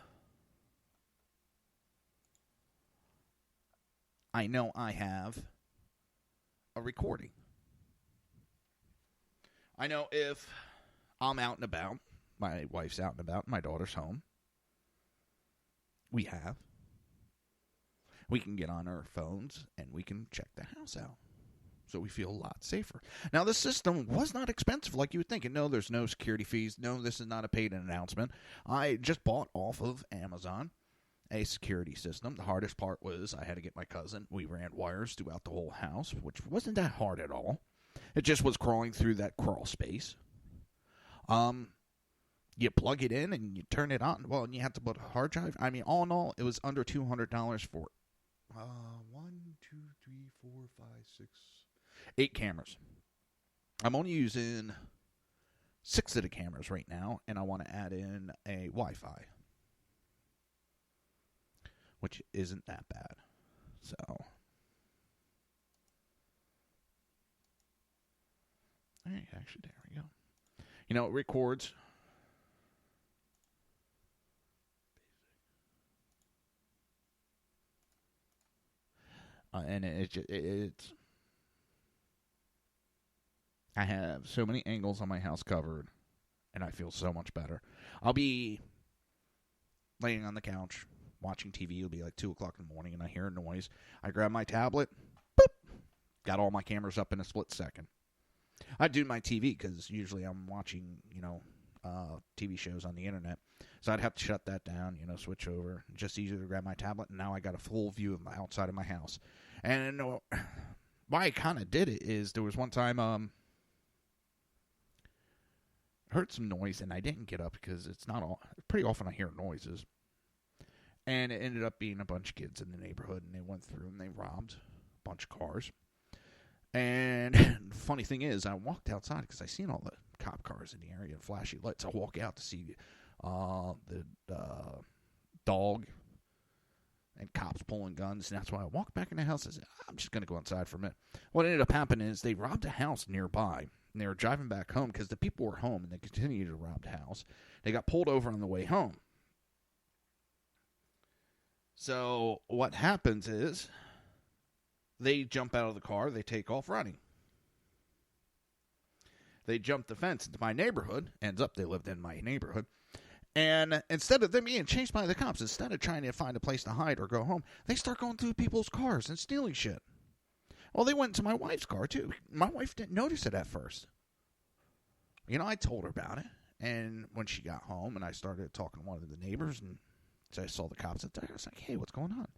I have a recording. I know if I'm out and about, my wife's out and about, my daughter's home, we can get on our phones and we can check the house out. So we feel a lot safer. Now, this system was not expensive like you would think. And no, there's no security fees. No, this is not a paid announcement. I just bought off of Amazon a security system. The hardest part was I had to get my cousin. We ran wires throughout the whole house, which wasn't that hard at all. It just was crawling through that crawl space. You plug it in and you turn it on. Well, and you have to put a hard drive. I mean, all in all, it was under $200 for 8 cameras. I'm only using 6 of the cameras right now, and I want to add in a Wi-Fi, which isn't that bad. So, actually, there we go. You know, it records. And it's. I have so many angles on my house covered, and I feel so much better. I'll be laying on the couch, watching TV. It'll be like 2 o'clock in the morning, and I hear a noise. I grab my tablet. Boop! Got all my cameras up in a split second. I do my TV because usually I'm watching, TV shows on the internet. So I'd have to shut that down, switch over. Just easier to grab my tablet, and now I got a full view of my outside of my house. And why I kind of did it is there was one time I heard some noise, and I didn't get up because it's not all. Pretty often I hear noises. And it ended up being a bunch of kids in the neighborhood, and they went through and they robbed a bunch of cars. And the funny thing is, I walked outside because I seen all the cop cars in the area and flashy lights. I walk out to see the dog and cops pulling guns, and that's why I walked back in the house and said, I'm just going to go inside for a minute. What ended up happening is they robbed a house nearby, and they were driving back home because the people were home, and they continued to rob the house. They got pulled over on the way home. So what happens is they jump out of the car, they take off running. They jump the fence into my neighborhood. Ends up they lived in my neighborhood. And instead of them being chased by the cops, instead of trying to find a place to hide or go home, they start going through people's cars and stealing shit. Well, they went into my wife's car, too. My wife didn't notice it at first. I told her about it. And when she got home and I started talking to one of the neighbors, and so I saw the cops up there, I was like, hey, what's going on?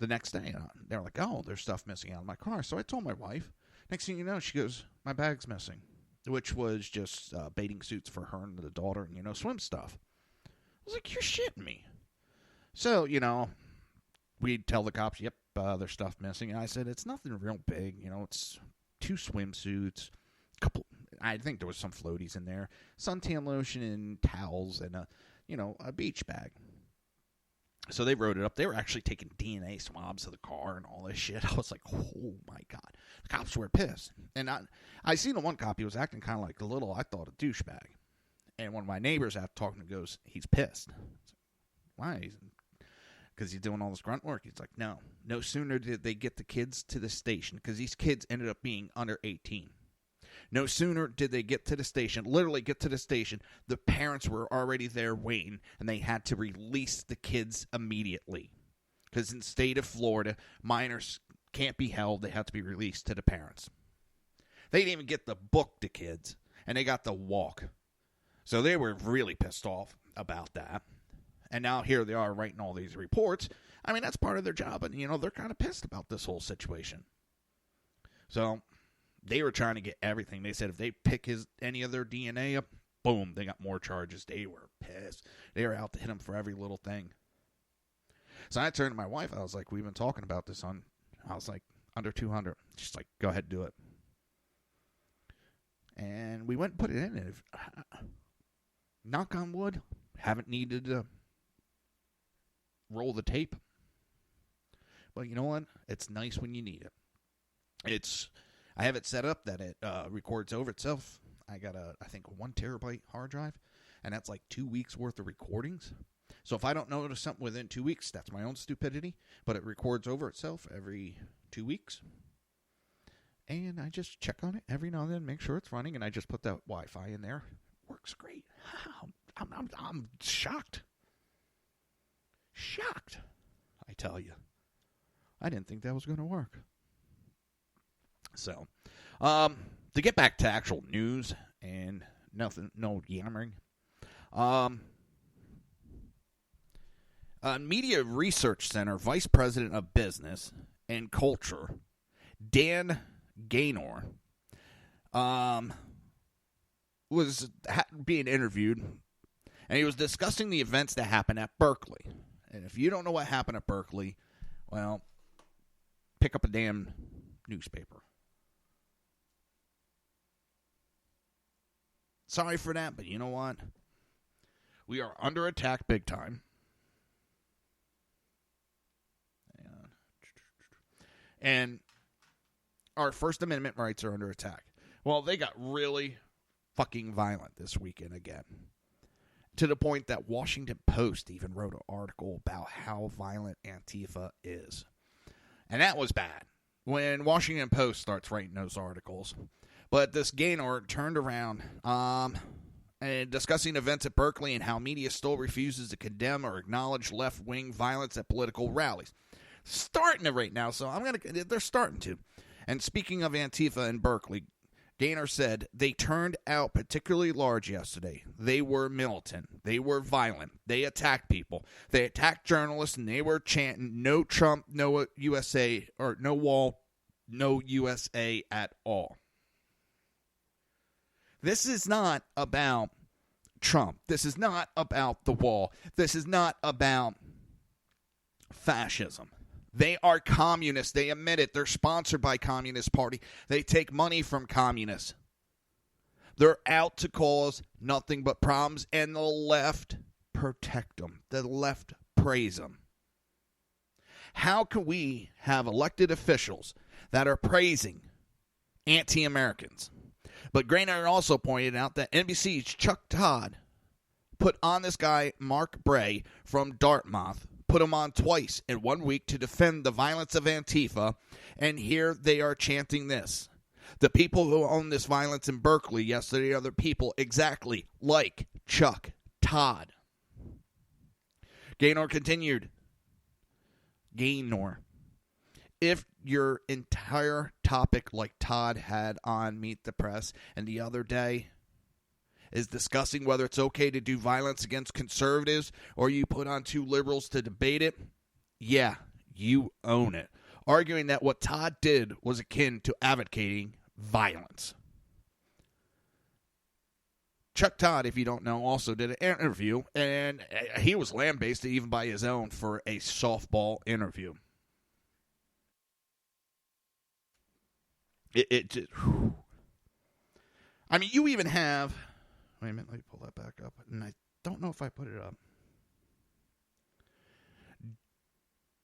The next day, they were like, oh, there's stuff missing out of my car. So I told my wife. Next thing you know, she goes, my bag's missing, which was just bathing suits for her and the daughter and, swim stuff. I was like, you're shitting me. So, we'd tell the cops, yep, there's stuff missing. And I said, it's nothing real big. It's 2 swimsuits, I think there was some floaties in there, suntan lotion and towels, and a beach bag. So they wrote it up. They were actually taking DNA swabs of the car and all this shit. I was like, oh, my God. The cops were pissed. And I seen the one cop, he was acting kind of like I thought, a douchebag. And one of my neighbors after talking to him goes, he's pissed. Why? Because he's doing all this grunt work. He's like, no sooner did they get the kids to the station, because these kids ended up being under 18. No sooner did they get to the station, literally get to the station, the parents were already there waiting, and they had to release the kids immediately. Because in the state of Florida, minors can't be held. They have to be released to the parents. They didn't even get to book the kids, and they got to walk. So they were really pissed off about that. And now here they are writing all these reports. I mean, that's part of their job, and, they're kind of pissed about this whole situation. So they were trying to get everything. They said if they pick any of their DNA up, boom, they got more charges. They were pissed. They were out to hit him for every little thing. So I turned to my wife. I was like, we've been talking about this I was like, under 200. She's like, go ahead, do it. And we went and put it in. And knock on wood, haven't needed to roll the tape. But you know what? It's nice when you need it. I have it set up that it records over itself. I got I think a 1 terabyte hard drive, and that's like 2 weeks worth of recordings. So if I don't notice something within 2 weeks, that's my own stupidity, but it records over itself every 2 weeks. And I just check on it every now and then, make sure it's running, and I just put that Wi-Fi in there. Works great. I'm shocked. Shocked, I tell you. I didn't think that was going to work. So, to get back to actual news and no yammering. Media Research Center Vice President of Business and Culture, Dan Gaynor, was being interviewed, and he was discussing the events that happened at Berkeley. And if you don't know what happened at Berkeley, well, pick up a damn newspaper. Sorry for that, but you know what? We are under attack big time. And our First Amendment rights are under attack. Well, they got really fucking violent this weekend again. To the point that Washington Post even wrote an article about how violent Antifa is. And that was bad when Washington Post starts writing those articles. But this Gaynor turned around and discussing events at Berkeley and how media still refuses to condemn or acknowledge left-wing violence at political rallies. Starting it right now, so they're starting to. And speaking of Antifa in Berkeley, Gaynor said they turned out particularly large yesterday. They were militant. They were violent. They attacked people. They attacked journalists, and they were chanting, "No Trump, no USA," or "No wall, no USA" at all. This is not about Trump. This is not about the wall. This is not about fascism. They are communists. They admit it. They're sponsored by Communist Party. They take money from communists. They're out to cause nothing but problems, and the left protect them. The left praise them. How can we have elected officials that are praising anti-Americans? But Gaynor also pointed out that NBC's Chuck Todd put on this guy, Mark Bray, from Dartmouth, put him on twice in 1 week to defend the violence of Antifa, and here they are chanting this. The people who own this violence in Berkeley yesterday are the people exactly like Chuck Todd. Gaynor continued. Gaynor. If your entire topic, like Todd had on Meet the Press and the other day, is discussing whether it's okay to do violence against conservatives or you put on two liberals to debate it, yeah, you own it. Arguing that what Todd did was akin to advocating violence. Chuck Todd, if you don't know, also did an interview, and he was lambasted even by his own for a softball interview. I mean, you even have... Wait a minute, let me pull that back up. And I don't know if I put it up.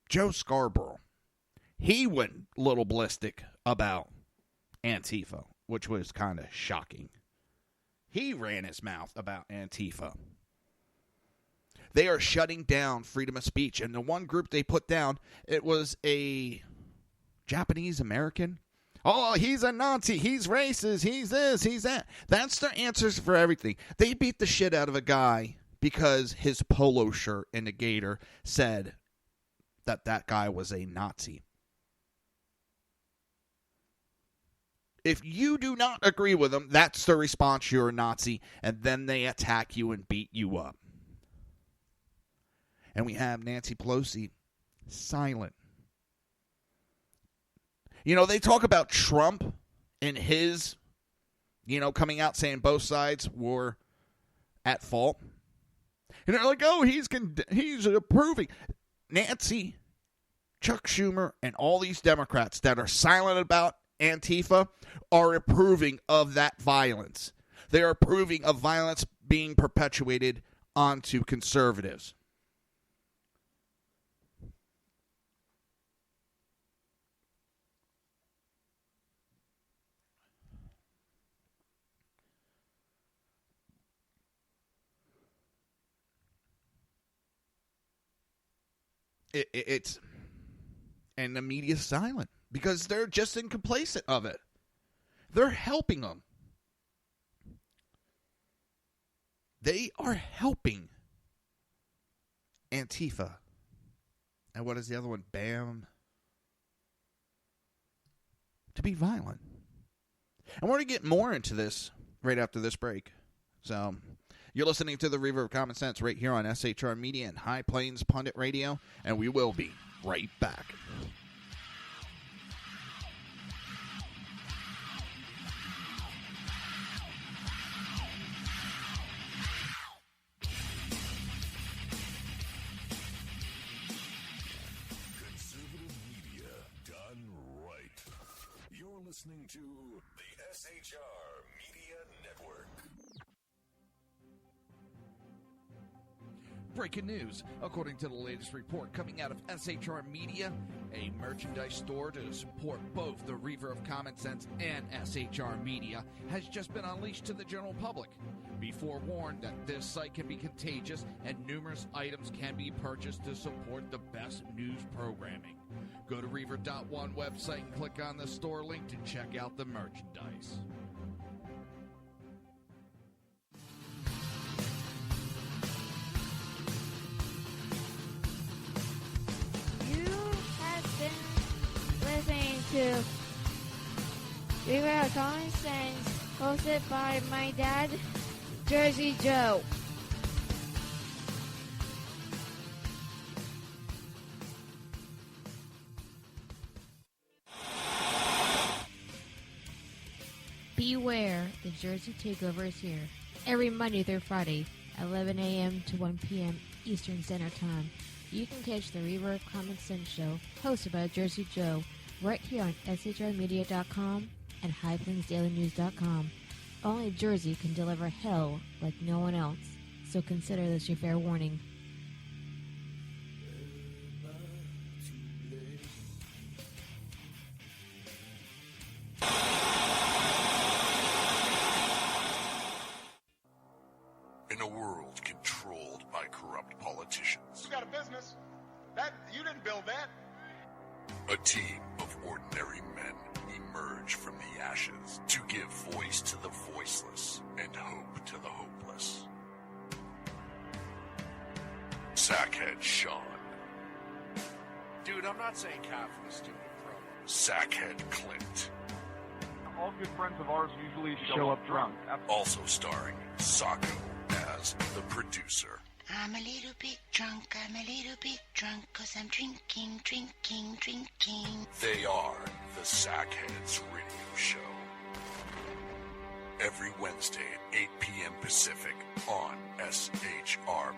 Joe Scarborough. He went a little ballistic about Antifa, which was kind of shocking. He ran his mouth about Antifa. They are shutting down freedom of speech. And the one group they put down, it was a Japanese American. Oh, he's a Nazi, he's racist, he's this, he's that. That's their answers for everything. They beat the shit out of a guy because his polo shirt in the Gator said that guy was a Nazi. If you do not agree with them, that's the response, you're a Nazi, and then they attack you and beat you up. And we have Nancy Pelosi silent. You know, they talk about Trump and his, coming out saying both sides were at fault. And they're like, oh, he's approving. Nancy, Chuck Schumer, and all these Democrats that are silent about Antifa are approving of that violence. They are approving of violence being perpetuated onto conservatives. It's and the media's silent because they're just incomplacent of it. They're helping them. They are helping Antifa. And what is the other one? BAM. To be violent. And we're going to get more into this right after this break. So... You're listening to the Reaver of Common Sense right here on SHR Media and High Plains Pundit Radio, and we will be right back. Conservative media done right. You're listening to the SHR Media Network. Breaking news. According to the latest report coming out of SHR Media, a merchandise store to support both the Reaver of Common Sense and SHR Media has just been unleashed to the general public. Be forewarned that this site can be contagious and numerous items can be purchased to support the best news programming. Go to Reaver.one website and click on the store link to check out the merchandise. Listening to Reaver of Common Sense, hosted by my dad, Jersey Joe. Beware, the Jersey Takeover is here. Every Monday through Friday, 11 a.m. to 1 p.m. Eastern Standard Time. You can catch the Reaver of Common Sense show, hosted by Jersey Joe, right here on shrmedia.com and highplainsdailynews.com. Only Jersey can deliver hell like no one else, so consider this your fair warning. In a world controlled by corrupt politicians, You got a business. That you didn't build that. a team of ordinary men emerge from the ashes to give voice to the voiceless and hope to the hopeless. Sackhead Sean, Dude, I'm not saying cow for the stupid program. Sackhead Clint, All good friends of ours usually show up drunk. also starring Sacco as the producer. I'm a little bit drunk, cause I'm drinking. They are the Sackheads Radio Show. Every Wednesday at 8 p.m. Pacific on shrmedia.com.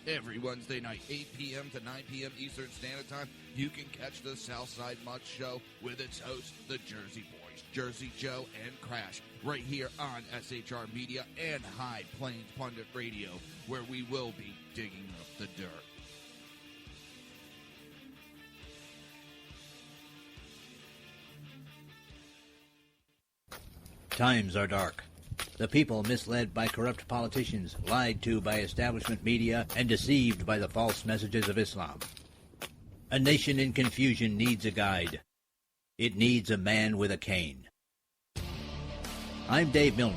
Every Wednesday night, 8 p.m. to 9 p.m. Eastern Standard Time, you can catch the Southside Mutt Show with its hosts, the Jersey Boys, Jersey Joe and Crash, right here on SHR Media and High Plains Pundit Radio, where we will be digging up the dirt. Times are dark. The people misled by corrupt politicians, lied to by establishment media, and deceived by the false messages of Islam. A nation in confusion needs a guide. It needs a man with a cane. I'm Dave Milner.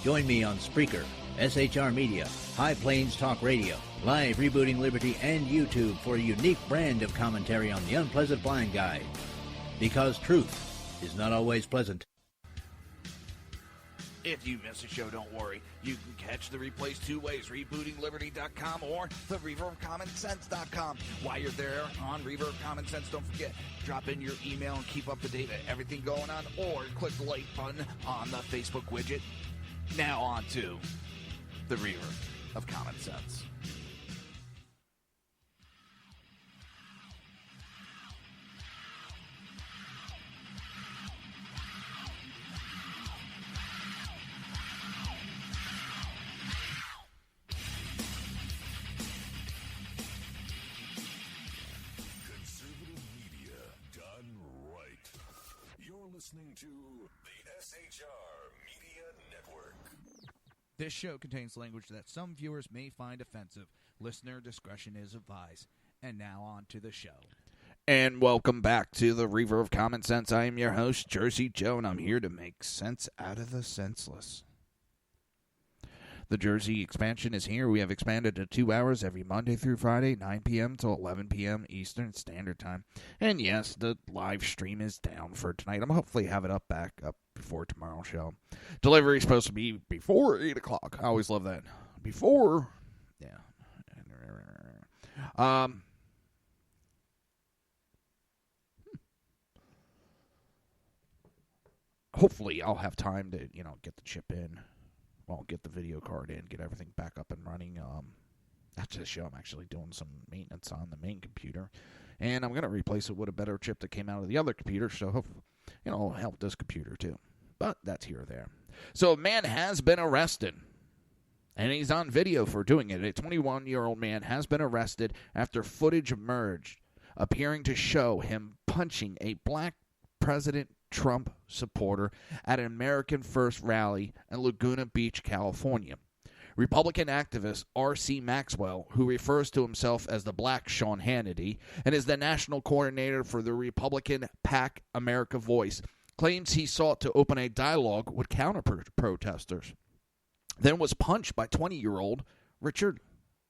Join me on Spreaker, SHR Media, High Plains Talk Radio, Live Rebooting Liberty, and YouTube for a unique brand of commentary on the unpleasant blind guide. Because truth is not always pleasant. If you miss a show, don't worry. You can catch the replays two ways, rebootingliberty.com or the reaverofcommonsense.com. While you're there on Reaver of Common Sense, don't forget, drop in your email and keep up to date with everything going on, or click the like button on the Facebook widget. Now on to the Reaver of Common Sense. Listening to the SHR Media Network. This show contains language that some viewers may find offensive. Listener discretion is advised. And now on to the show. And welcome back to the Reaver of Common Sense. I am your host, Jersey Joe, and I'm here to make sense out of the senseless. The Jersey expansion is here. We have expanded to 2 hours every Monday through Friday, 9 p.m. to 11 p.m. Eastern Standard Time. And yes, the live stream is down for tonight. I'm hopefully have it back up before tomorrow's show. Delivery is supposed to be before 8 o'clock. I always love that. Before. Yeah. Hopefully I'll have time to, get the chip in. Well, get the video card in, get everything back up and running. After the show, I'm actually doing some maintenance on the main computer And I'm going to replace it with a better chip that came out of the other computer, so it'll help this computer too. But that's here or there. So a man has been arrested, and he's on video for doing it. A 21-year-old man has been arrested after footage emerged appearing to show him punching a black President Trump supporter at an American First rally in Laguna Beach, California. Republican activist R.C. Maxwell, who refers to himself as the Black Sean Hannity and is the national coordinator for the Republican PAC America Voice, claims he sought to open a dialogue with counter-protesters, then was punched by 20-year-old Richard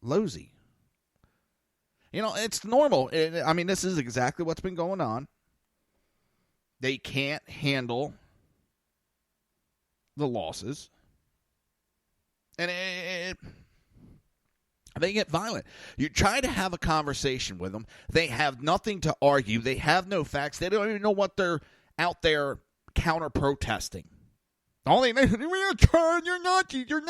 Losey. It's normal. This is exactly what's been going on. They can't handle the losses. And they get violent. You try to have a conversation with them. They have nothing to argue. They have no facts. They don't even know what they're out there counter-protesting. All they know, you're Nazis, you're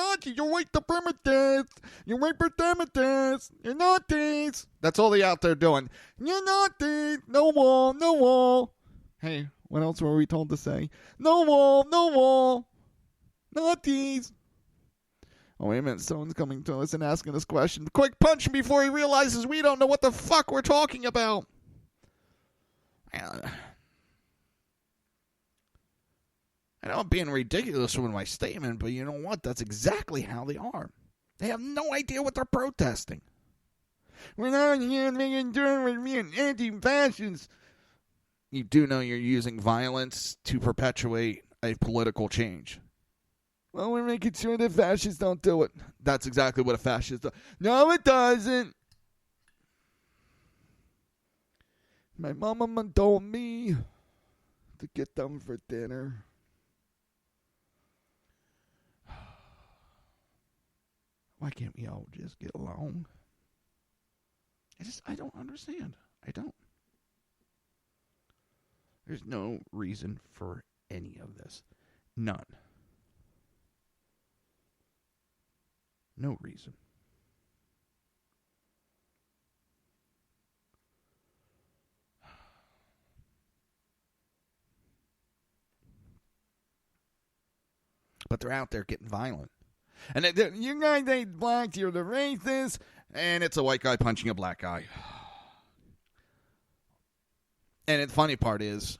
white supremacists, you're white supremacists, you're Nazis. That's all they out there doing. You're Nazis, no wall. Hey, what else were we told to say? No wall, Nazis. Oh, wait a minute, someone's coming to us and asking us questions. Quick, punch him before he realizes we don't know what the fuck we're talking about. I know I'm being ridiculous with my statement, but you know what? That's exactly how they are. They have no idea what they're protesting. We're not here making sure we're being anti-fascists. You do know you're using violence to perpetuate a political change. Well, we're making sure that fascists don't do it. That's exactly what a fascist does. No, it doesn't. My mama told me to get them for dinner. Why can't we all just get along? I don't understand. I don't. There's no reason for any of this. None. No reason. But they're out there getting violent. And you guys ain't blacks, you're the racists, and it's a white guy punching a black guy. And the funny part is,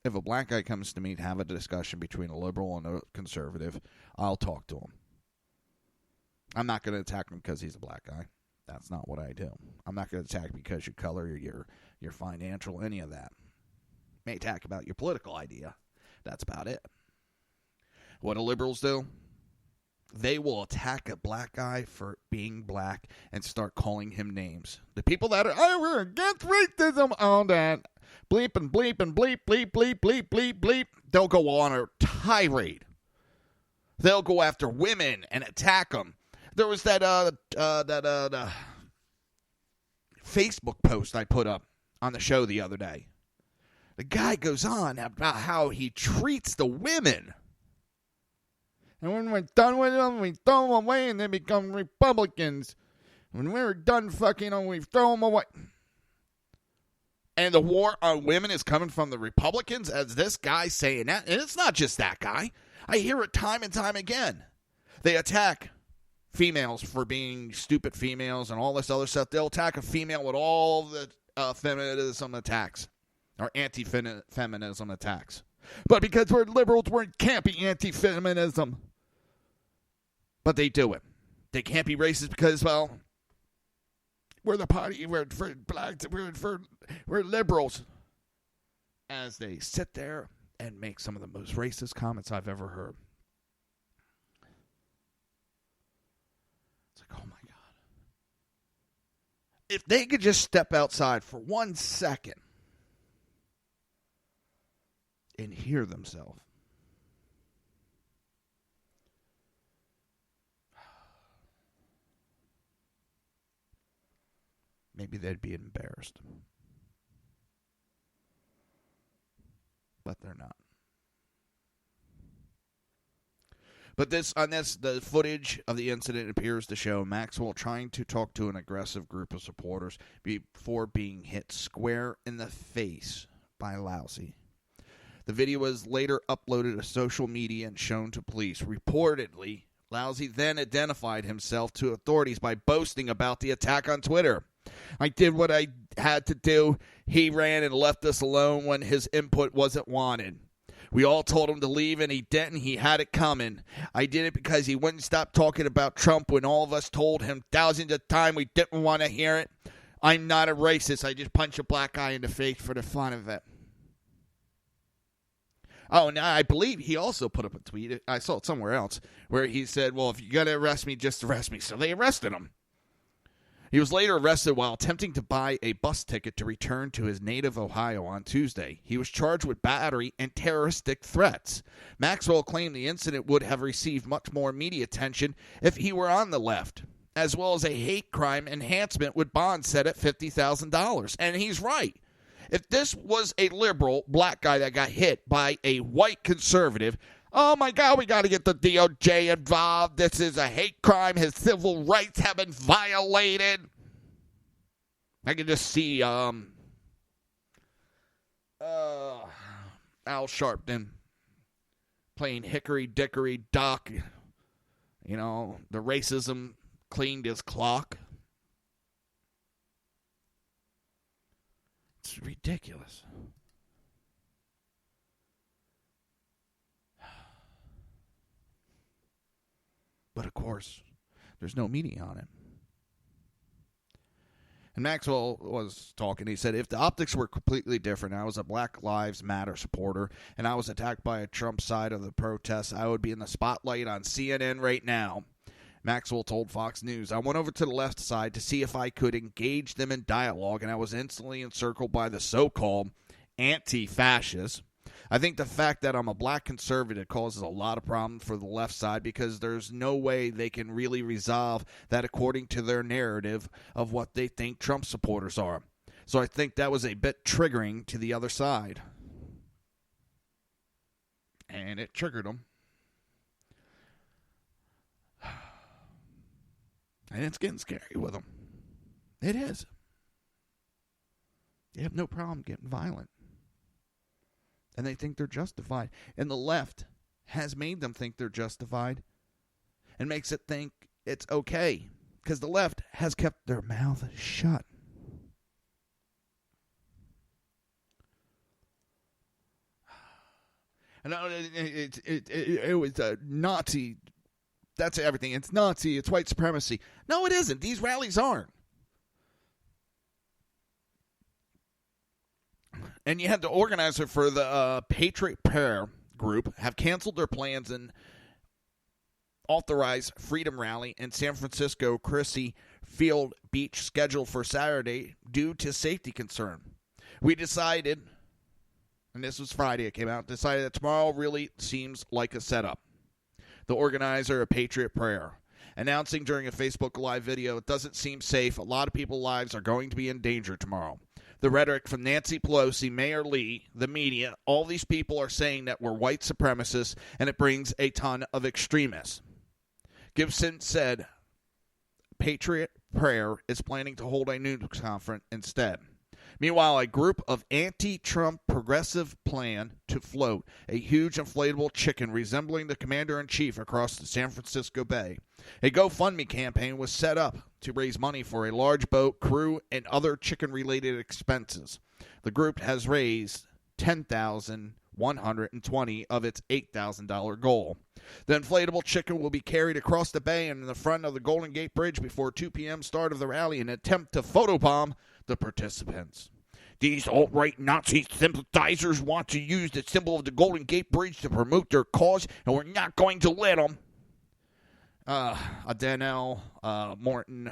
if a black guy comes to me to have a discussion between a liberal and a conservative, I'll talk to him. I'm not going to attack him because he's a black guy. That's not what I do. I'm not going to attack because your color, your financial, any of that. May attack about your political idea. That's about it. What do liberals do? They will attack a black guy for being black and start calling him names. The people that we're against racism, all that. Bleep and bleep and bleep, bleep, bleep, bleep, bleep, bleep. They'll go on a tirade. They'll go after women and attack them. There was that Facebook post I put up on the show the other day. The guy goes on about how he treats the women. And when we're done with them, we throw them away and they become Republicans. When we're done fucking them, we throw them away. And the war on women is coming from the Republicans, as this guy saying that. And it's not just that guy. I hear it time and time again. They attack females for being stupid females and all this other stuff. They'll attack a female with all the feminism attacks or anti-feminism attacks. But because we're liberals, we can't be anti-feminism. But they do it. They can't be racist because, well, we're the party, we're for blacks, we're liberals. As they sit there and make some of the most racist comments I've ever heard. It's like, oh my God. If they could just step outside for 1 second and hear themselves. Maybe they'd be embarrassed. But they're not. But the footage of the incident appears to show Maxwell trying to talk to an aggressive group of supporters before being hit square in the face by Lousy. The video was later uploaded to social media and shown to police. Reportedly, Lousy then identified himself to authorities by boasting about the attack on Twitter. I did what I had to do. He ran and left us alone when his input wasn't wanted. We all told him to leave, and he didn't. He had it coming. I did it because he wouldn't stop talking about Trump when all of us told him thousands of times we didn't want to hear it. I'm not a racist. I just punch a black guy in the face for the fun of it. Oh, and I believe he also put up a tweet. I saw it somewhere else where he said, well, if you're going to arrest me, just arrest me. So they arrested him. He was later arrested while attempting to buy a bus ticket to return to his native Ohio on Tuesday. He was charged with battery and terroristic threats. Maxwell claimed the incident would have received much more media attention if he were on the left, as well as a hate crime enhancement with bond set at $50,000. And he's right. If this was a liberal black guy that got hit by a white conservative, oh my God, we got to get the DOJ involved. This is a hate crime. His civil rights have been violated. I can just see Al Sharpton playing Hickory Dickory Dock. You know, the racism cleaned his clock. It's ridiculous. But of course, there's no media on it. And Maxwell was talking. He said, if the optics were completely different, I was a Black Lives Matter supporter, and I was attacked by a Trump side of the protests, I would be in the spotlight on CNN right now. Maxwell told Fox News, I went over to the left side to see if I could engage them in dialogue, and I was instantly encircled by the so-called anti-fascists. I think the fact that I'm a black conservative causes a lot of problems for the left side because there's no way they can really resolve that according to their narrative of what they think Trump supporters are. So I think that was a bit triggering to the other side. And it triggered them. And it's getting scary with them. It is. They have no problem getting violent. And they think they're justified. And the left has made them think they're justified and makes it think it's okay. Because the left has kept their mouth shut. And it was a Nazi. That's everything. It's Nazi. It's white supremacy. No, it isn't. These rallies aren't. And you had the organizer for the Patriot Prayer group have canceled their plans and authorized Freedom Rally in San Francisco Crissy Field Beach scheduled for Saturday due to safety concern. We decided, and this was Friday it came out, decided that tomorrow really seems like a setup. The organizer of Patriot Prayer, announcing during a Facebook Live video, it doesn't seem safe. A lot of people's lives are going to be in danger tomorrow. The rhetoric from Nancy Pelosi, Mayor Lee, the media, all these people are saying that we're white supremacists, and it brings a ton of extremists. Gibson said Patriot Prayer is planning to hold a news conference instead. Meanwhile, a group of anti-Trump progressive plan to float a huge inflatable chicken resembling the commander-in-chief across the San Francisco Bay. A GoFundMe campaign was set up to raise money for a large boat, crew, and other chicken-related expenses. The group has raised $10,120 of its $8,000 goal. The inflatable chicken will be carried across the bay and in the front of the Golden Gate Bridge before 2 p.m. start of the rally in an attempt to photobomb the participants. These alt-right Nazi sympathizers want to use the symbol of the Golden Gate Bridge to promote their cause, and we're not going to let them. Adanel Morton,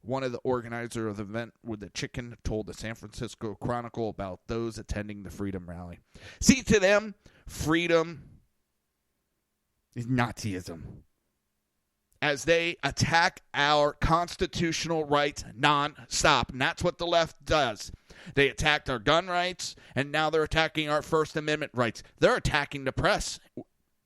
one of the organizers of the event with the chicken, told the San Francisco Chronicle about those attending the Freedom Rally. See, to them, freedom is Nazism, as they attack our constitutional rights nonstop. And that's what the left does. They attacked our gun rights, and now they're attacking our First Amendment rights. They're attacking the press.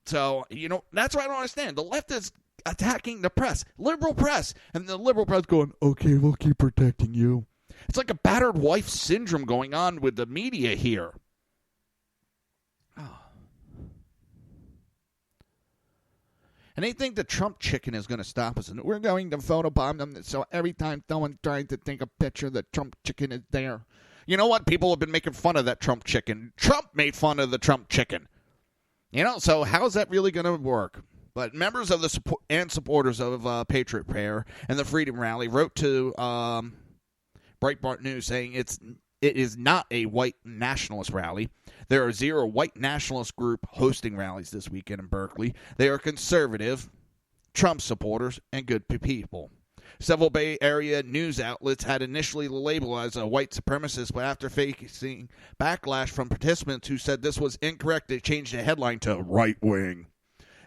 So, that's what I don't understand. The left is attacking the press, liberal press, and the liberal press going, okay, we'll keep protecting you. It's like a battered wife syndrome going on with the media here. Oh. And they think the Trump chicken is going to stop us. And we're going to photobomb them. So every time someone tries to take a picture, the Trump chicken is there. You know what? People have been making fun of that Trump chicken. Trump made fun of the Trump chicken. So how's that really going to work? But members of the supporters of Patriot Prayer and the Freedom Rally wrote to Breitbart News saying it is not a white nationalist rally. There are 0 white nationalist group hosting rallies this weekend in Berkeley. They are conservative, Trump supporters, and good people. Several Bay Area news outlets had initially labeled as a white supremacist, but after facing backlash from participants who said this was incorrect, they changed the headline to right-wing.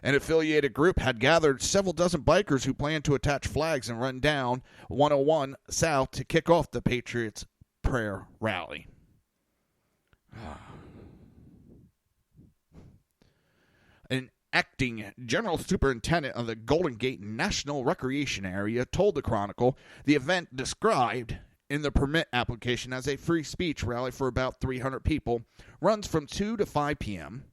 An affiliated group had gathered several dozen bikers who planned to attach flags and run down 101 South to kick off the Patriots' prayer rally. An acting general superintendent of the Golden Gate National Recreation Area told the Chronicle the event described in the permit application as a free speech rally for about 300 people runs from 2 to 5 p.m.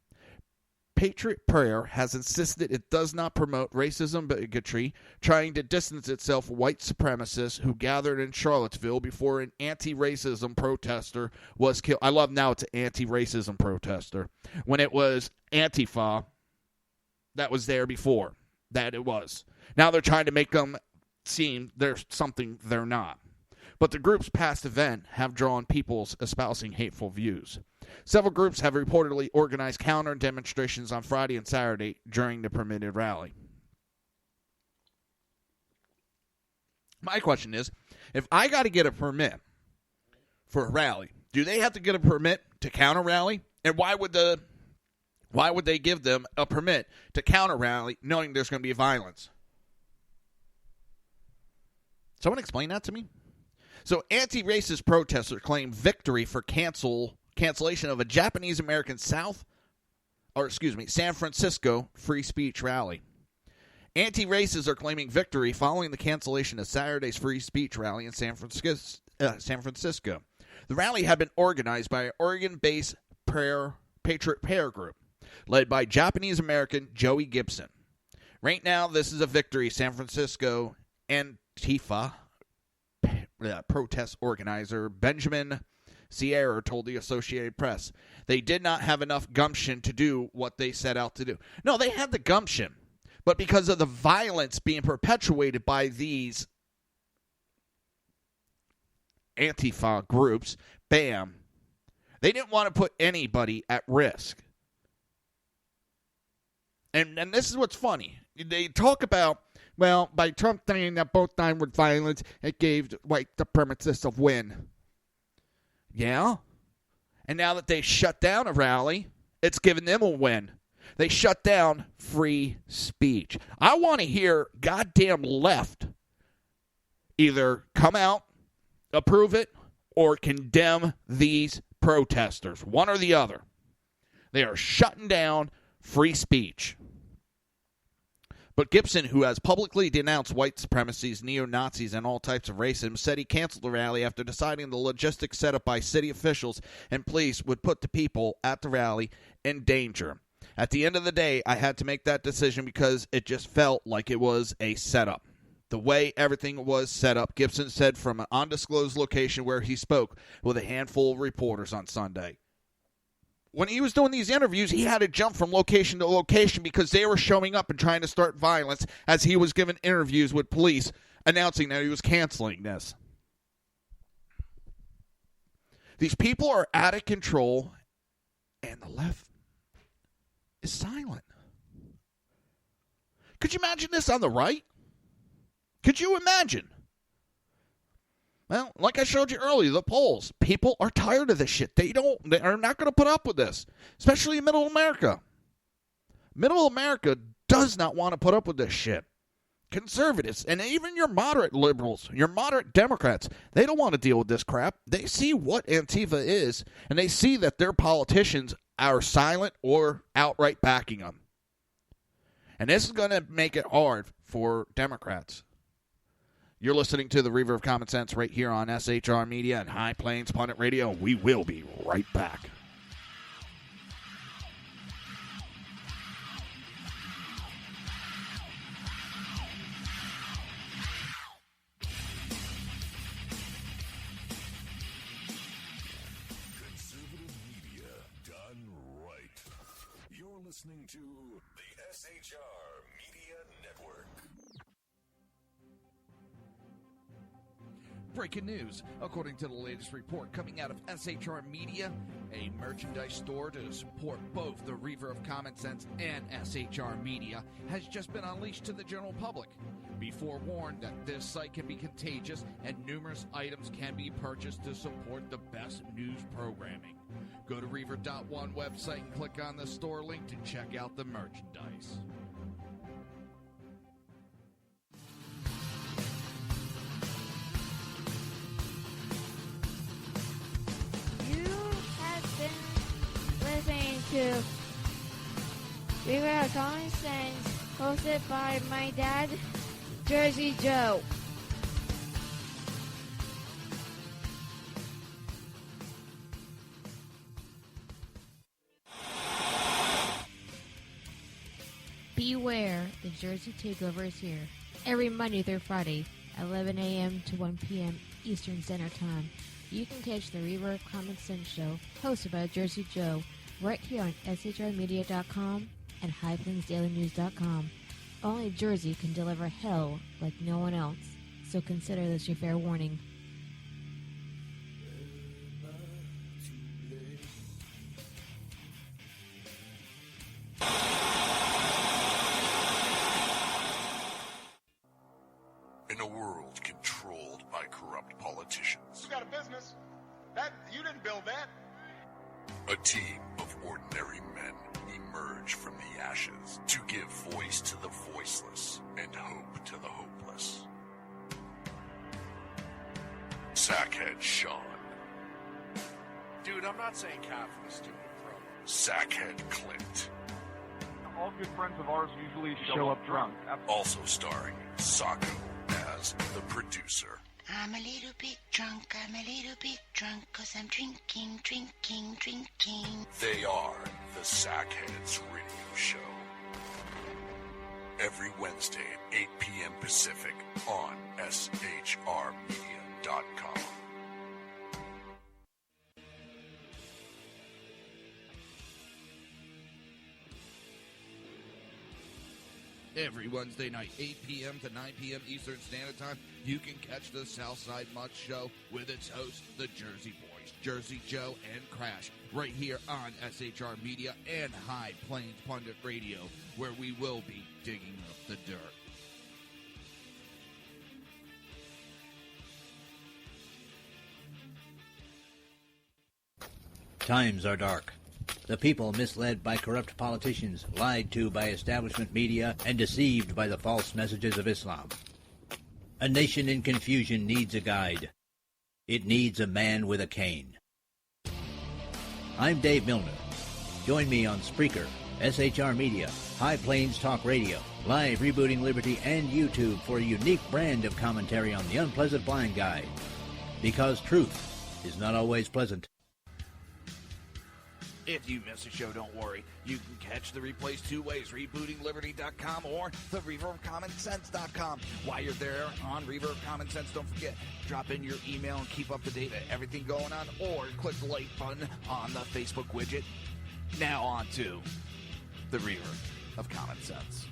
Patriot Prayer has insisted it does not promote racism, bigotry, trying to distance itself from white supremacists who gathered in Charlottesville before an anti-racism protester was killed. I love now it's an anti-racism protester. When it was Antifa, that was there before. That it was. Now they're trying to make them seem there's something they're not. But the group's past event have drawn people espousing hateful views. Several groups have reportedly organized counter demonstrations on Friday and Saturday during the permitted rally. My question is, if I got to get a permit for a rally, do they have to get a permit to counter rally? And why would they give them a permit to counter rally knowing there's going to be violence? Someone explain that to me. So anti-racist protesters claim victory for cancellation of a Japanese-American San Francisco free speech rally. Anti-racists are claiming victory following the cancellation of Saturday's free speech rally in San Francisco. The rally had been organized by an Oregon-based Patriot Prayer group led by Japanese-American Joey Gibson. Right now, this is a victory, San Francisco Antifa protest organizer Benjamin Sierra told the Associated Press. They did not have enough gumption to do what they set out to do. No, they had the gumption, but because of the violence being perpetuated by these Antifa groups, bam, they didn't want to put anybody at risk. And this is what's funny. They talk about, well, by Trump saying that both sides were violent, it gave white supremacists a win. Yeah? And now that they shut down a rally, it's given them a win. They shut down free speech. I want to hear goddamn left either come out, approve it, or condemn these protesters. One or the other. They are shutting down free speech. But Gibson, who has publicly denounced white supremacies, neo-Nazis, and all types of racism, said he canceled the rally after deciding the logistics set up by city officials and police would put the people at the rally in danger. At the end of the day, I had to make that decision because it just felt like it was a setup. The way everything was set up, Gibson said from an undisclosed location where he spoke with a handful of reporters on Sunday. When he was doing these interviews, he had to jump from location to location because they were showing up and trying to start violence as he was giving interviews with police announcing that he was canceling this. These people are out of control, and the left is silent. Could you imagine this on the right? Could you imagine? Well, like I showed you earlier, the polls. People are tired of this shit. They are not going to put up with this, especially in Middle America. Middle America does not want to put up with this shit. Conservatives, and even your moderate liberals, your moderate Democrats, they don't want to deal with this crap. They see what Antifa is, and they see that their politicians are silent or outright backing them. And this is going to make it hard for Democrats. You're listening to the Reaver of Common Sense right here on SHR Media and High Plains Pundit Radio. We will be right back. Listening to the SHR Media Network. Breaking news. According to the latest report coming out of SHR Media, a merchandise store to support both the Reaver of Common Sense and SHR Media has just been unleashed to the general public. Be forewarned that this site can be contagious and numerous items can be purchased to support the best news programming. Go to Reaver.one website and click on the store link to check out the merchandise. You have been listening to Reaver of Common Sense, hosted by my dad, Jersey Joe. Beware, the Jersey Takeover is here. Every Monday through Friday, 11 a.m. to 1 p.m. Eastern Standard Time. You can catch the Reaver of Common Sense show, hosted by Jersey Joe, right here on shrmedia.com and highplainsdailynews.com. Only Jersey can deliver hell like no one else, so consider this your fair warning. In a world controlled by corrupt politicians, You got a business. That you didn't build that. a team of ordinary men emerge from the ashes to give voice to the voiceless and hope to the hopeless. Sackhead Sean, Dude, I'm not saying cap for the stupid promo. Sackhead Clint, All good friends of ours usually show up drunk. also starring Sacco as the producer. I'm a little bit drunk, 'cause I'm drinking. They are the Sackheads Radio Show. Every Wednesday at 8 p.m. Pacific on shrmedia.com. Every Wednesday night, 8 p.m. to 9 p.m. Eastern Standard Time, you can catch the Southside Mutt Show with its hosts, the Jersey Boys, Jersey Joe and Crash, right here on SHR Media and High Plains Pundit Radio, where we will be digging up the dirt. Times are dark. The people misled by corrupt politicians, lied to by establishment media, and deceived by the false messages of Islam. A nation in confusion needs a guide. It needs a man with a cane. I'm Dave Milner. Join me on Spreaker, SHR Media, High Plains Talk Radio, Live Rebooting Liberty, and YouTube for a unique brand of commentary on the unpleasant blind guide. Because truth is not always pleasant. If you miss a show, don't worry. You can catch the replays two ways, rebootingliberty.com or the reaverofcommonsense.com. While you're there on Reaver of Common Sense, don't forget, drop in your email and keep up to date with everything going on, or click the like button on the Facebook widget. Now on to the Reaver of Common Sense.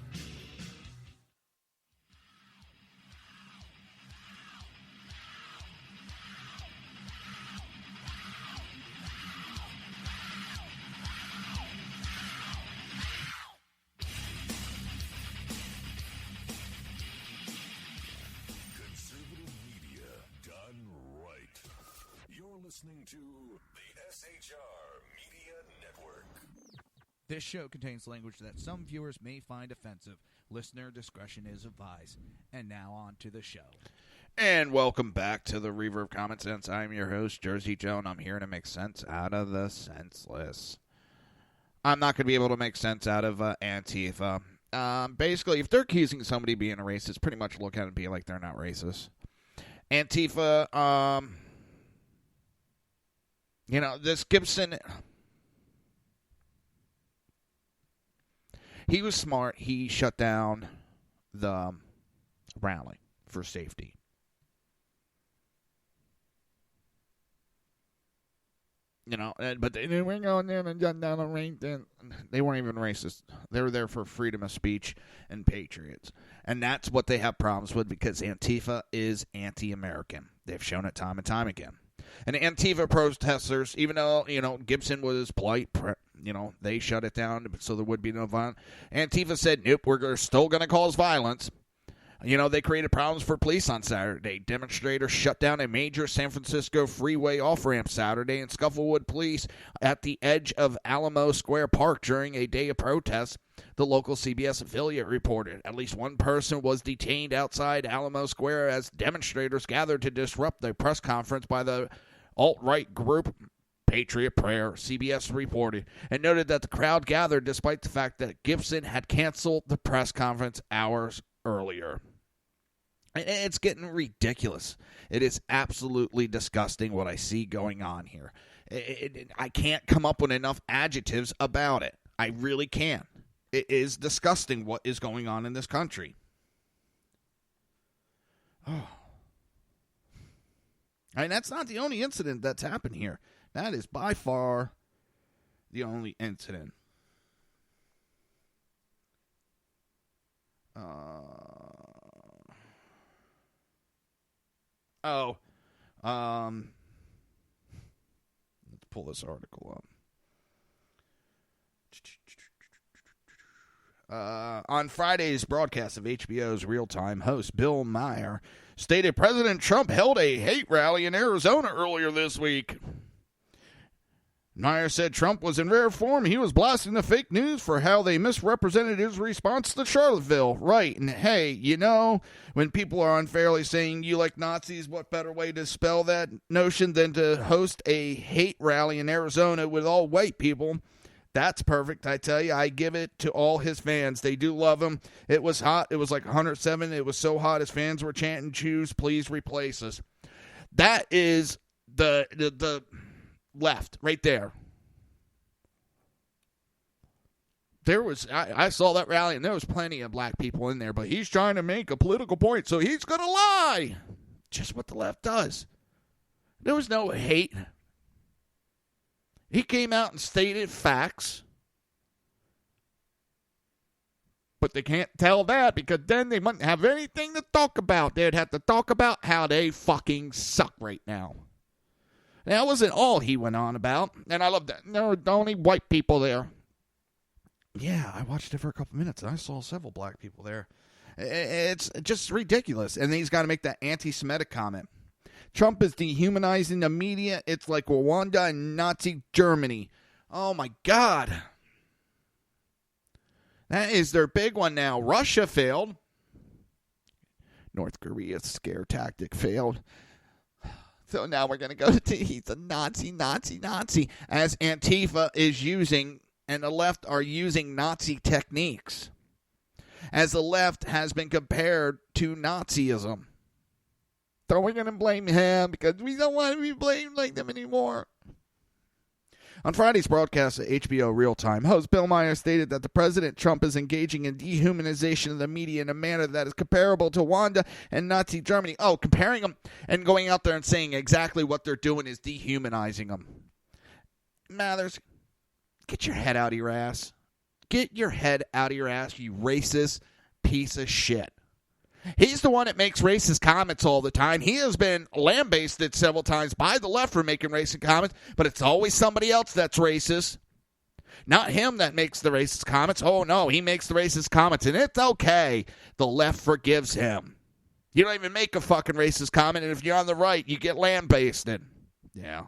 Listening to the SHR Media Network. This show contains language that some viewers may find offensive. Listener discretion is advised. And now on to the show. And welcome back to the Reaver of Common Sense. I'm your host, Jersey Joe, and I'm here to make sense out of the senseless. I'm not going to be able to make sense out of Antifa. Basically, if they're accusing somebody of being a racist, pretty much look at it and be like they're not racist. Antifa, this Gibson, he was smart. He shut down the rally for safety. But they weren't going there and shut down the rain. They weren't even racist. They were there for freedom of speech and patriots. And that's what they have problems with because Antifa is anti-American. They've shown it time and time again. And Antifa protesters, even though, Gibson was polite, they shut it down so there would be no violence. Antifa said, nope, we're still going to cause violence. They created problems for police on Saturday. Demonstrators shut down a major San Francisco freeway off-ramp Saturday, and scuffled with police at the edge of Alamo Square Park during a day of protests, the local CBS affiliate reported. At least one person was detained outside Alamo Square as demonstrators gathered to disrupt the press conference by the alt-right group Patriot Prayer, CBS reported, and noted that the crowd gathered despite the fact that Gibson had canceled the press conference hours earlier. It's getting ridiculous. It is absolutely disgusting what I see going on here. I can't come up with enough adjectives about it. I really can't. It is disgusting what is going on in this country. Oh. And that's not the only incident that's happened here. That is by far the only incident. Let's pull this article up. On Friday's broadcast of HBO's Real-Time, host Bill Maher stated President Trump held a hate rally in Arizona earlier this week. Maher said Trump was in rare form. He was blasting the fake news for how they misrepresented his response to Charlottesville. Right, and hey, when people are unfairly saying you like Nazis, what better way to spell that notion than to host a hate rally in Arizona with all white people? That's perfect, I tell you. I give it to all his fans. They do love him. It was hot. It was like 107. It was so hot his fans were chanting, "Choose, please replace us." That is the left right there. I saw that rally and there was plenty of black people in there, but he's trying to make a political point, so he's going to lie. Just what the left does. There was no hate. He came out and stated facts. But they can't tell that because then they wouldn't have anything to talk about. They'd have to talk about how they fucking suck right now. That wasn't all he went on about. And I love that. There were only white people there. Yeah, I watched it for a couple minutes and I saw several black people there. It's just ridiculous. And then he's got to make that anti-Semitic comment. Trump is dehumanizing the media. It's like Rwanda and Nazi Germany. Oh, my God. That is their big one now. Russia failed. North Korea's scare tactic failed. So now we're going to go to he's a Nazi, as Antifa is using, and the left are using Nazi techniques. As the left has been compared to Nazism. So we're going to blame him because we don't want to be blamed like them anymore. On Friday's broadcast of HBO Real-Time, host Bill Maher stated that the President Trump is engaging in dehumanization of the media in a manner that is comparable to Rwanda and Nazi Germany. Oh, comparing them and going out there and saying exactly what they're doing is dehumanizing them. Mathers, get your head out of your ass. Get your head out of your ass, you racist piece of shit. He's the one that makes racist comments all the time. He has been lambasted several times by the left for making racist comments, but it's always somebody else that's racist. Not him that makes the racist comments. Oh, no, he makes the racist comments, and it's okay. The left forgives him. You don't even make a fucking racist comment, and if you're on the right, you get lambasted. Yeah.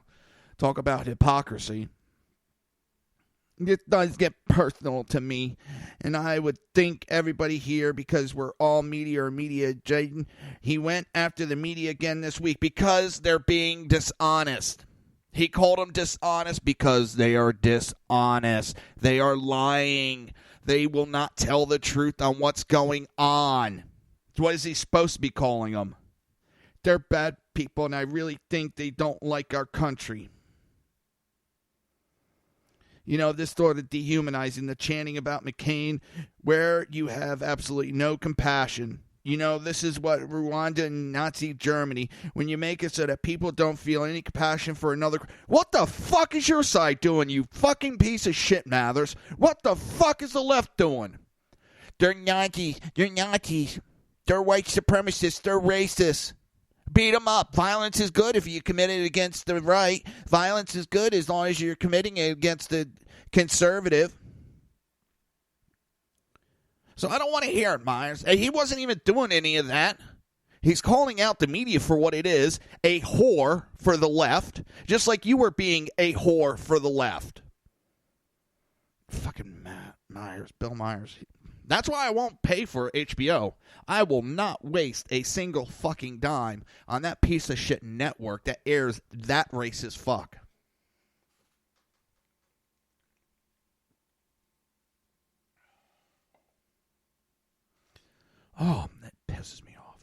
Talk about hypocrisy. It does get personal to me, and I would think everybody here, because we're all media or media, Jaden, he went after the media again this week because they're being dishonest. He called them dishonest because they are dishonest. They are lying. They will not tell the truth on what's going on. What is he supposed to be calling them? They're bad people, and I really think they don't like our country. You know, this sort of dehumanizing, the chanting about McCain, where you have absolutely no compassion. You know, this is what Rwanda and Nazi Germany, when you make it so that people don't feel any compassion for another. What the fuck is your side doing, you fucking piece of shit, Mathers? What the fuck is the left doing? They're Nazis. They're Nazis. They're white supremacists. They're racists. Beat them up. Violence is good if you commit it against the right. Violence is good as long as you're committing it against the conservative. So I don't want to hear it, Myers. He wasn't even doing any of that. He's calling out the media for what it is, a whore for the left, just like you were being a whore for the left. Fucking Myers, Bill Myers. That's why I won't pay for HBO. I will not waste a single fucking dime on that piece of shit network that airs that racist fuck. Oh, that pisses me off.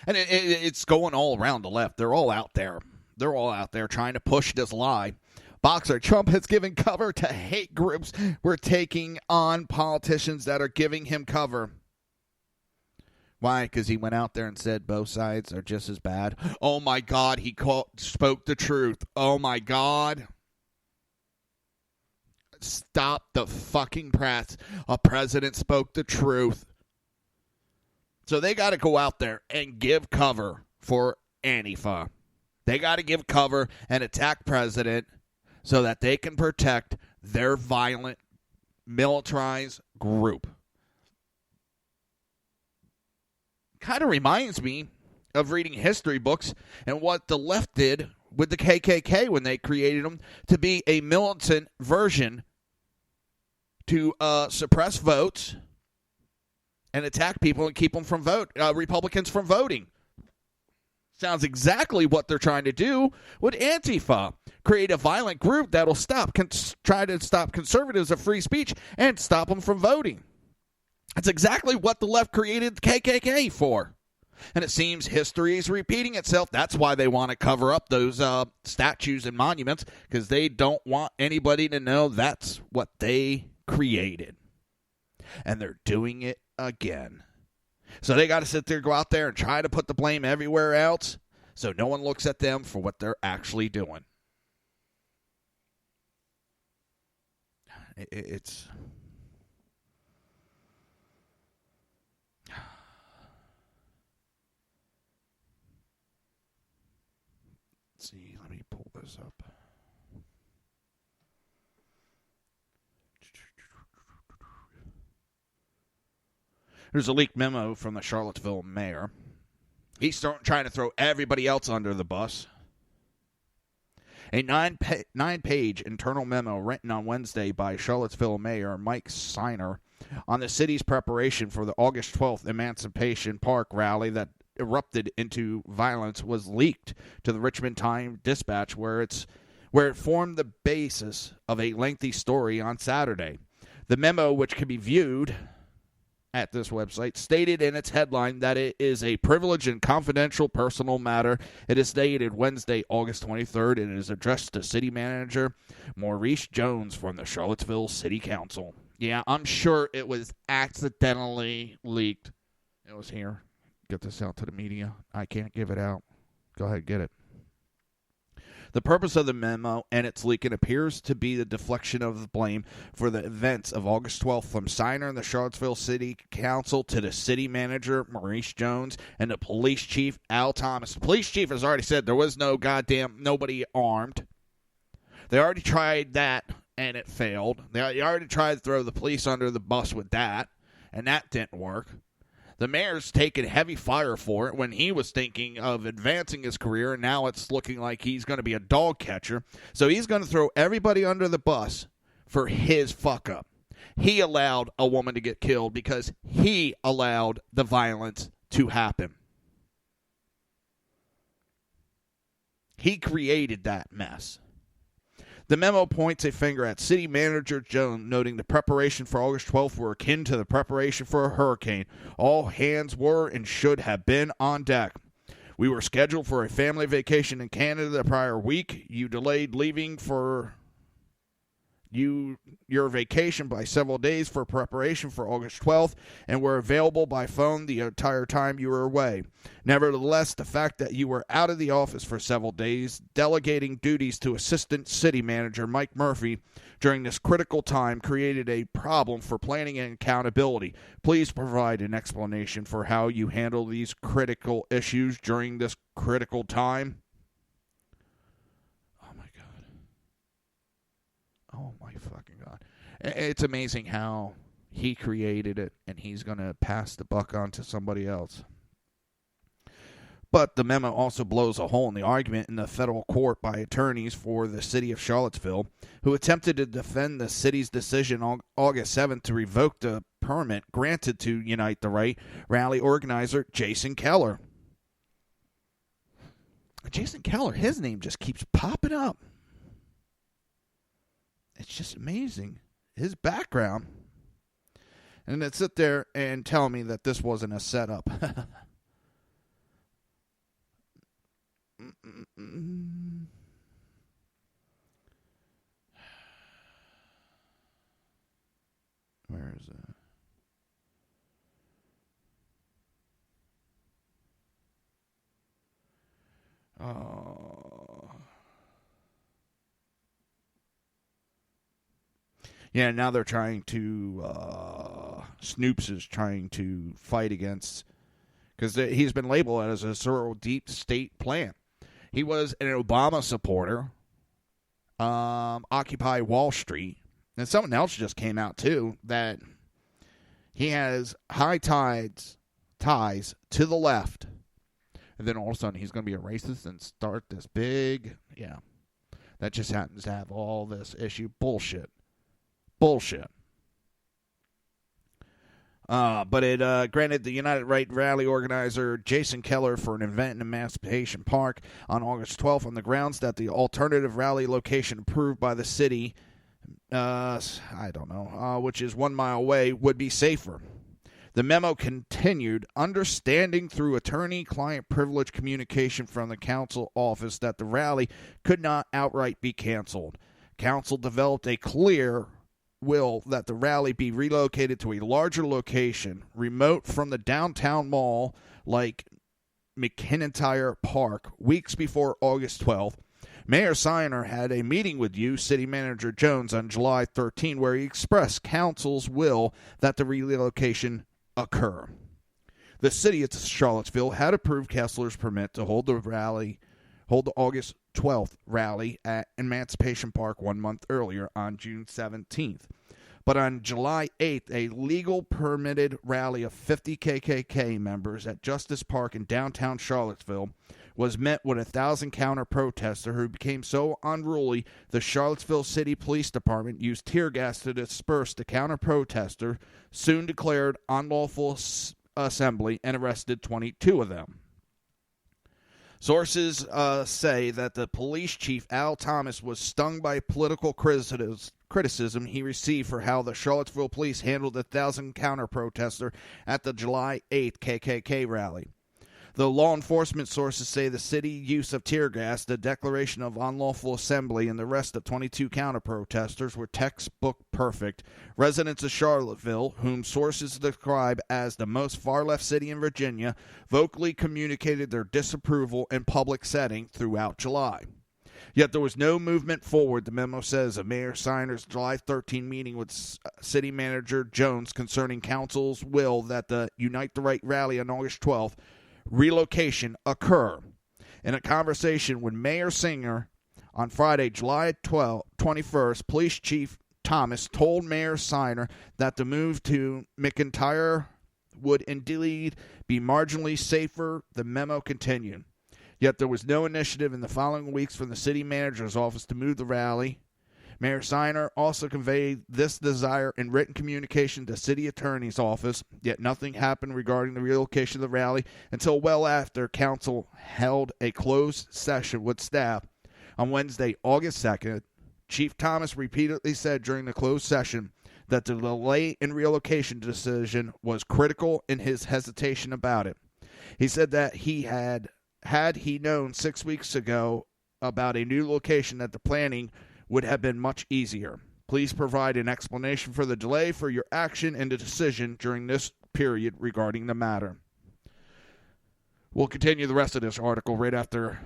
And it's going all around the left. They're all out there. They're all out there trying to push this lie. Boxer, Trump has given cover to hate groups. We're taking on politicians that are giving him cover. Why? Because he went out there and said both sides are just as bad. Oh, my God. He spoke the truth. Oh, my God. Stop the fucking press. A president spoke the truth. So they got to go out there and give cover for Antifa. They got to give cover and attack president so that they can protect their violent, militarized group. Kind of reminds me of reading history books and what the left did with the KKK when they created them to be a militant version to suppress votes and attack people and keep them from Republicans from voting. Sounds exactly what they're trying to do with Antifa. Create a violent group that'll try to stop conservatives of free speech and stop them from voting. That's exactly what the left created the KKK for. And it seems history is repeating itself. That's why they want to cover up those statues and monuments, because they don't want anybody to know that's what they created. And they're doing it again. So they got to go out there and try to put the blame everywhere else so no one looks at them for what they're actually doing. It's... Let's see, let me pull this up. There's a leaked memo from the Charlottesville mayor. He's trying to throw everybody else under the bus. A nine-page internal memo written on Wednesday by Charlottesville Mayor Mike Siner on the city's preparation for the August 12th Emancipation Park rally that erupted into violence was leaked to the Richmond Times-Dispatch, where it formed the basis of a lengthy story on Saturday. The memo, which can be viewed at this website, stated in its headline that it is a privileged and confidential personal matter. It is dated Wednesday, August 23rd, and it is addressed to City Manager Maurice Jones from the Charlottesville City Council. Yeah, I'm sure it was accidentally leaked. It was here. Get this out to the media. I can't give it out. Go ahead, get it. The purpose of the memo and its leaking appears to be the deflection of the blame for the events of August 12th from Siner and the Charlottesville City Council to the city manager, Maurice Jones, and the police chief, Al Thomas. The police chief has already said there was nobody armed. They already tried that, and it failed. They already tried to throw the police under the bus with that, and that didn't work. The mayor's taken heavy fire for it when he was thinking of advancing his career, and now it's looking like he's going to be a dog catcher. So he's going to throw everybody under the bus for his fuck-up. He allowed a woman to get killed because he allowed the violence to happen. He created that mess. The memo points a finger at City Manager Jones, noting the preparation for August 12th were akin to the preparation for a hurricane. All hands were and should have been on deck. We were scheduled for a family vacation in Canada the prior week. You delayed leaving for your vacation by several days for preparation for August 12th and were available by phone the entire time you were away. Nevertheless, the fact that you were out of the office for several days, delegating duties to Assistant City Manager Mike Murphy during this critical time created a problem for planning and accountability. Please provide an explanation for how you handle these critical issues during this critical time. Oh, my fucking God. It's amazing how he created it, and he's going to pass the buck on to somebody else. But the memo also blows a hole in the argument in the federal court by attorneys for the city of Charlottesville, who attempted to defend the city's decision on August 7th to revoke the permit granted to Unite the Right rally organizer Jason Keller. Jason Keller, his name just keeps popping up. It's just amazing, his background. And then sit there and tell me that this wasn't a setup. Where is it? Oh. Yeah, now they're trying to, Snoops is trying to fight against, because he's been labeled as a sort of deep state plant. He was an Obama supporter, Occupy Wall Street, and something else just came out, too, that he has high ties to the left, and then all of a sudden he's going to be a racist and start this big, that just happens to have all this issue. Bullshit. But it granted the United Right rally organizer Jason Keller for an event in Emancipation Park on August 12th on the grounds that the alternative rally location approved by the city, which is 1 mile away, would be safer. The memo continued, understanding through attorney-client privilege communication from the council office that the rally could not outright be canceled. Council developed a clear will that the rally be relocated to a larger location, remote from the downtown mall like McIntyre Park, weeks before August 12th. Mayor Signer had a meeting with you, City Manager Jones, on July 13, where he expressed council's will that the relocation occur. The city of Charlottesville had approved Kessler's permit to hold the August 12th rally at Emancipation Park 1 month earlier on June 17th. But on July 8th, a legal permitted rally of 50 KKK members at Justice Park in downtown Charlottesville was met with 1,000 counter-protesters who became so unruly the Charlottesville City Police Department used tear gas to disperse the counter-protesters, soon declared unlawful assembly, and arrested 22 of them. Sources say that the police chief, Al Thomas, was stung by political criticism he received for how the Charlottesville police handled the 1,000 counter-protester at the July 8th KKK rally. The law enforcement sources say the city use of tear gas, the declaration of unlawful assembly, and the arrest of 22 counter-protesters were textbook perfect. Residents of Charlottesville, whom sources describe as the most far-left city in Virginia, vocally communicated their disapproval in public setting throughout July. Yet there was no movement forward, the memo says, of Mayor Signer's July 13 meeting with City Manager Jones concerning council's will that the Unite the Right rally on August 12th relocation occur. In a conversation with Mayor Singer on Friday, July 21st, Police Chief Thomas told Mayor Signer that the move to McIntyre would indeed be marginally safer, the memo continued. Yet there was no initiative in the following weeks from the city manager's office to move the rally. Mayor Signer also conveyed this desire in written communication to city attorney's office, yet nothing happened regarding the relocation of the rally until well after council held a closed session with staff on Wednesday, August 2nd, Chief Thomas repeatedly said during the closed session that the delay in relocation decision was critical in his hesitation about it. He said that he had he known 6 weeks ago about a new location, that the planning would have been much easier. Please provide an explanation for the delay for your action and the decision during this period regarding the matter. We'll continue the rest of this article right after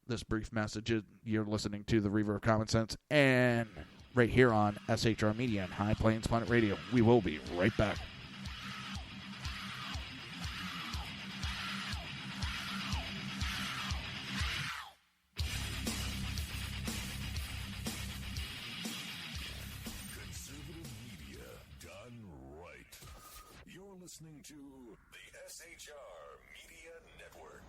this brief message. You're listening to the Reaver of Common Sense, and right here on SHR Media and High Plains Planet Radio. We will be right back. Conservative media done right. You're listening to the SHR Media Network.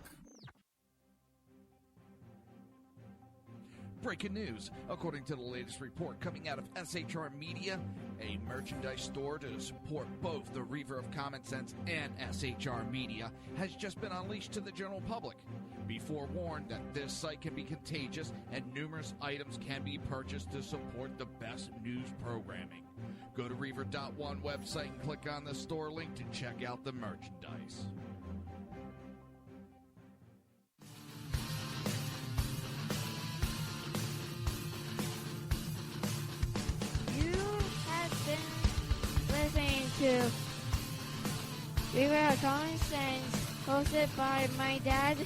Breaking news. According to the latest report coming out of SHR Media, a merchandise store to support both the Reaver of Common Sense and SHR Media has just been unleashed to the general public. Be forewarned that this site can be contagious and numerous items can be purchased to support the best news programming. Go to Reaver.one website and click on the store link to check out the merchandise. Listening to Reaver of Common Sense, hosted by my dad,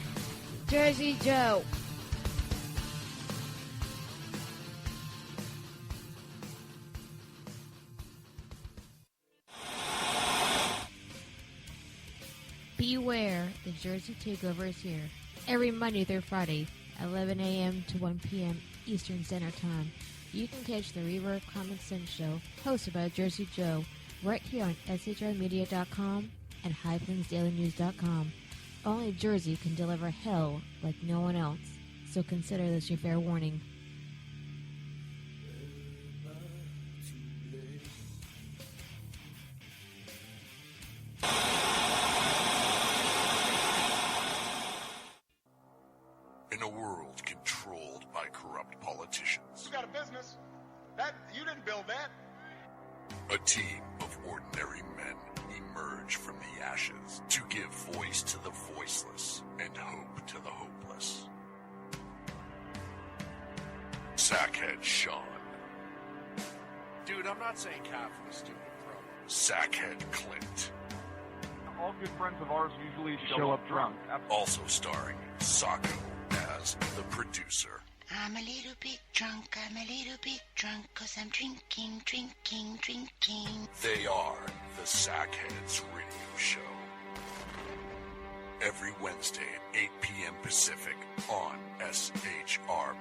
Jersey Joe. Beware, the Jersey Takeover is here. Every Monday through Friday, 11 a.m. to 1 p.m. Eastern Standard Time. You can catch the Reaver of Common Sense show, hosted by Jersey Joe, right here on shrmedia.com and highplainsdailynews.com. Only Jersey can deliver hell like no one else, so consider this your fair warning. In a world controlled by corrupt politicians, You got a business. That you didn't build that. a team of ordinary men emerge from the ashes to give voice to the voiceless and hope to the hopeless. Sackhead Sean, Dude, I'm not saying cap for the stupid promo. Sackhead Clint, All good friends of ours usually show up drunk. also starring Sacco as the producer. I'm a little bit drunk, 'cause I'm drinking. They are the Sackheads Radio Show. Every Wednesday at 8 p.m. Pacific on shrmedia.com.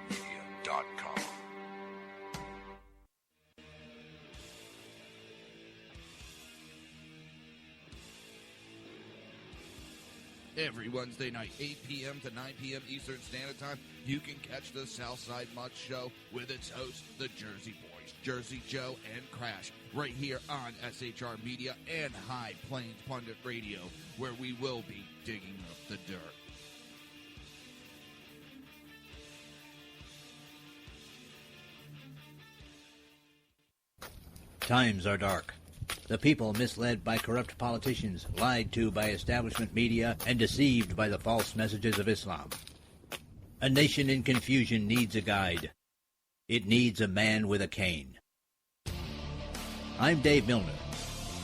Every Wednesday night, 8 p.m. to 9 p.m. Eastern Standard Time, you can catch the Southside Mud Show with its hosts, the Jersey Boys, Jersey Joe and Crash, right here on SHR Media and High Plains Pundit Radio, where we will be digging up the dirt. Times are dark. The people misled by corrupt politicians, lied to by establishment media, and deceived by the false messages of Islam. A nation in confusion needs a guide. It needs a man with a cane. I'm Dave Milner.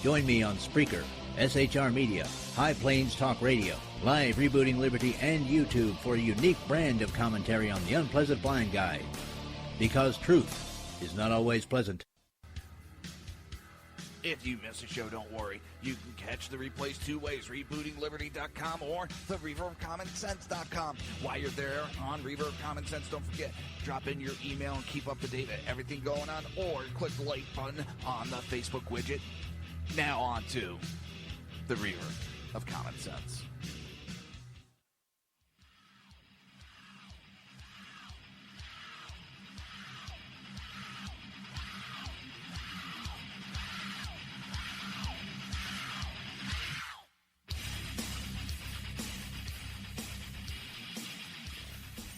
Join me on Spreaker, SHR Media, High Plains Talk Radio, Live Rebooting Liberty, and YouTube for a unique brand of commentary on the unpleasant blind guide. Because truth is not always pleasant. If you miss a show, don't worry. You can catch the replays two ways, rebootingliberty.com or the reaverofcommonsense.com. While you're there on Reaver of Common Sense, don't forget, drop in your email and keep up to date with everything going on, or click the like button on the Facebook widget. Now on to the Reaver of Common Sense.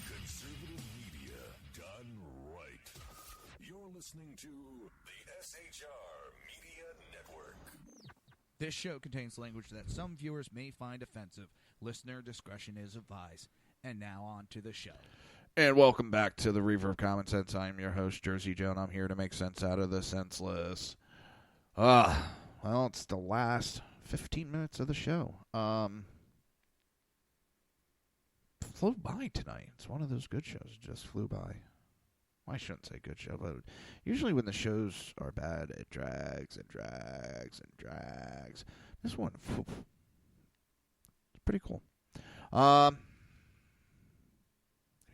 Conservative media done right. listening to the SHR Media Network. This show contains language that some viewers may find offensive. Listener discretion is advised. And now on to the show. And welcome back to the Reaver of Common Sense. I am your host, Jersey Joe, and I'm here to make sense out of the senseless. Well, it's the last 15 minutes of the show. Flew by tonight. It's one of those good shows. It just flew by. I shouldn't say good show, but usually when the shows are bad, it drags and drags and drags. This one, it's pretty cool. Let me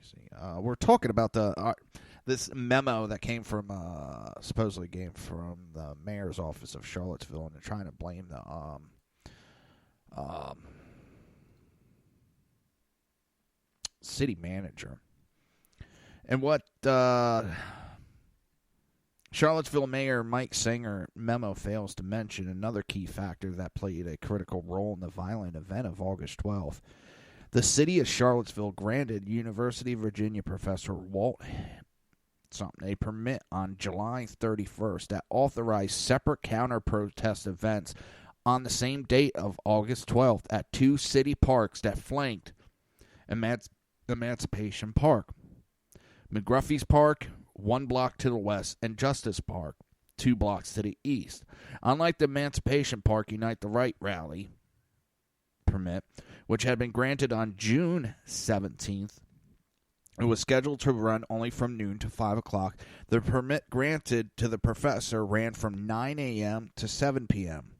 see. We're talking about this memo that came from supposedly came from the mayor's office of Charlottesville, and they're trying to blame the city manager. And what Charlottesville Mayor Mike Singer memo fails to mention another key factor that played a critical role in the violent event of August 12th. The city of Charlottesville granted University of Virginia professor Walt a permit on July 31st that authorized separate counter-protest events on the same date of August 12th at two city parks that flanked Emancipation Park. McGruffy's Park, 1 block to the west, and Justice Park, 2 blocks to the east. Unlike the Emancipation Park Unite the Right rally permit, which had been granted on June 17th, it was scheduled to run only from noon to 5 o'clock. The permit granted to the professor ran from 9 a.m. to 7 p.m.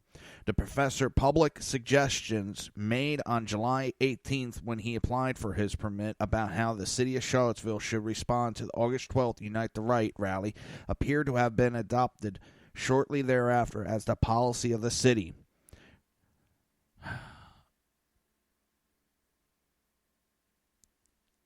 The professor public suggestions made on July 18th when he applied for his permit about how the city of Charlottesville should respond to the August 12th Unite the Right rally appear to have been adopted shortly thereafter as the policy of the city.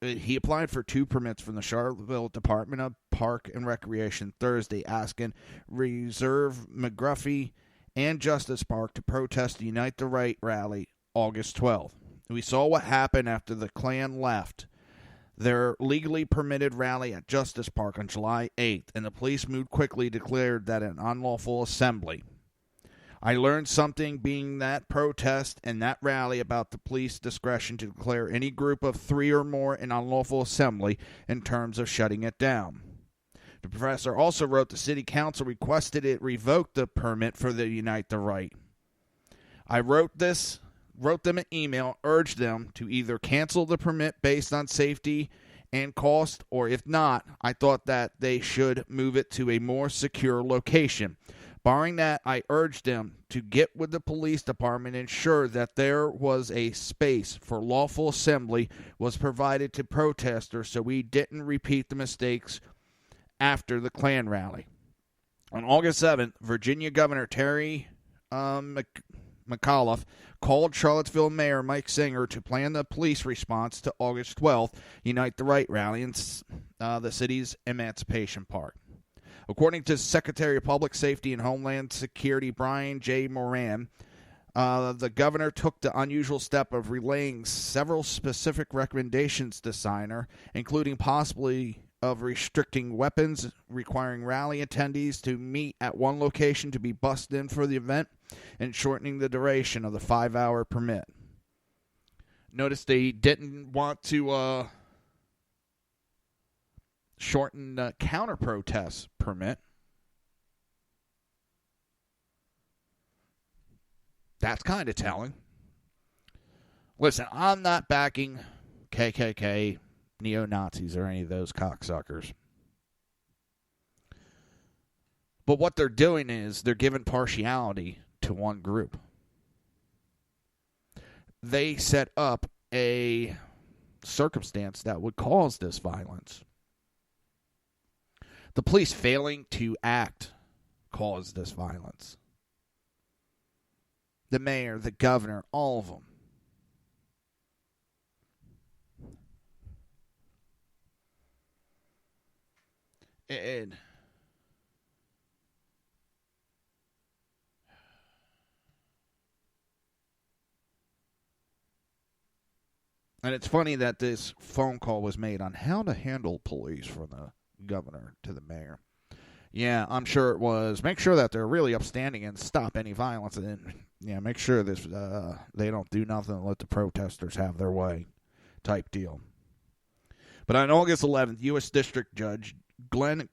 He applied for 2 permits from the Charlottesville Department of Park and Recreation Thursday, asking Reserve McGruffy and Justice Park to protest the Unite the Right rally August 12th. We saw what happened after the Klan left their legally permitted rally at Justice Park on July 8th, and the police moved quickly, declared that an unlawful assembly. I learned something being that protest and that rally about the police discretion to declare any group of 3 or more an unlawful assembly in terms of shutting it down. The professor also wrote the city council requested it revoke the permit for the Unite the Right. I wrote them an email, urged them to either cancel the permit based on safety and cost, or if not, I thought that they should move it to a more secure location. Barring that, I urged them to get with the police department and ensure that there was a space for lawful assembly was provided to protesters so we didn't repeat the mistakes after the Klan rally. On August 7th, Virginia Governor Terry McAuliffe called Charlottesville Mayor Mike Singer to plan the police response to August 12th Unite the Right rally in the city's Emancipation Park. According to Secretary of Public Safety and Homeland Security Brian J. Moran, the governor took the unusual step of relaying several specific recommendations to Singer, including possibly of restricting weapons, requiring rally attendees to meet at one location to be bussed in for the event, and shortening the duration of the 5-hour permit. Notice they didn't want to shorten the counter-protest permit. That's kind of telling. Listen, I'm not backing KKK, neo-Nazis, or any of those cocksuckers. But what they're doing is they're giving partiality to one group. They set up a circumstance that would cause this violence. The police failing to act caused this violence. The mayor, the governor, all of them. And it's funny that this phone call was made on how to handle police from the governor to the mayor. Yeah, I'm sure it was. Make sure that they're really upstanding and stop any violence. And make sure this they don't do nothing and let the protesters have their way type deal. But on August 11th, U.S. District Judge Glenn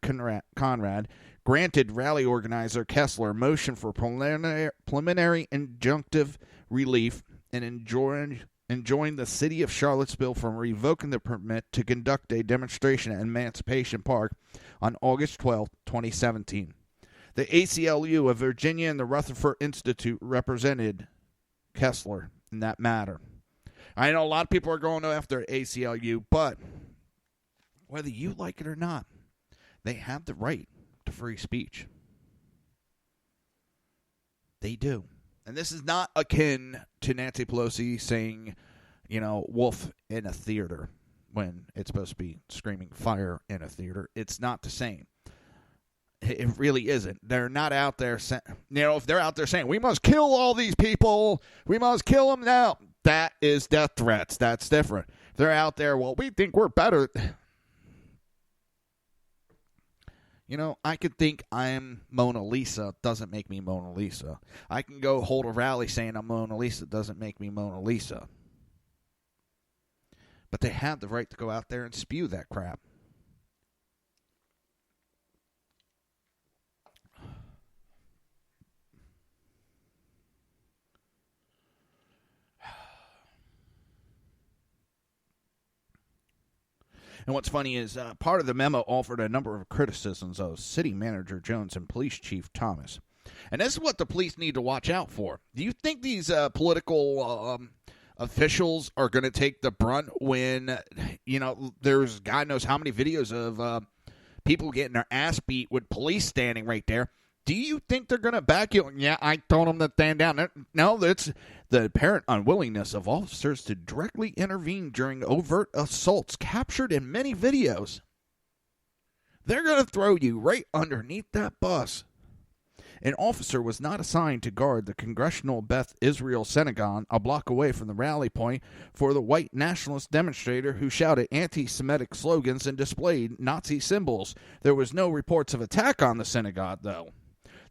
Conrad granted rally organizer Kessler motion for preliminary injunctive relief and enjoined the city of Charlottesville from revoking the permit to conduct a demonstration at Emancipation Park on August 12, 2017. The ACLU of Virginia and the Rutherford Institute represented Kessler in that matter. I know a lot of people are going after ACLU, but whether you like it or not, they have the right to free speech. They do. And this is not akin to Nancy Pelosi saying, wolf in a theater when it's supposed to be screaming fire in a theater. It's not the same. It really isn't. They're not out there saying, if they're out there saying, we must kill all these people, we must kill them now, that is death threats. That's different. They're out there, well, we think we're better. I could think I'm Mona Lisa. Doesn't make me Mona Lisa. I can go hold a rally saying I'm Mona Lisa. Doesn't make me Mona Lisa. But they have the right to go out there and spew that crap. And what's funny is part of the memo offered a number of criticisms of City Manager Jones and Police Chief Thomas. And this is what the police need to watch out for. Do you think these political officials are going to take the brunt when, there's God knows how many videos of people getting their ass beat with police standing right there? Do you think they're going to back you? Yeah, I told them to stand down. No, it's the apparent unwillingness of officers to directly intervene during overt assaults captured in many videos. They're going to throw you right underneath that bus. An officer was not assigned to guard the Congressional Beth Israel Synagogue a block away from the rally point for the white nationalist demonstrator who shouted anti-Semitic slogans and displayed Nazi symbols. There was no reports of attack on the synagogue, though.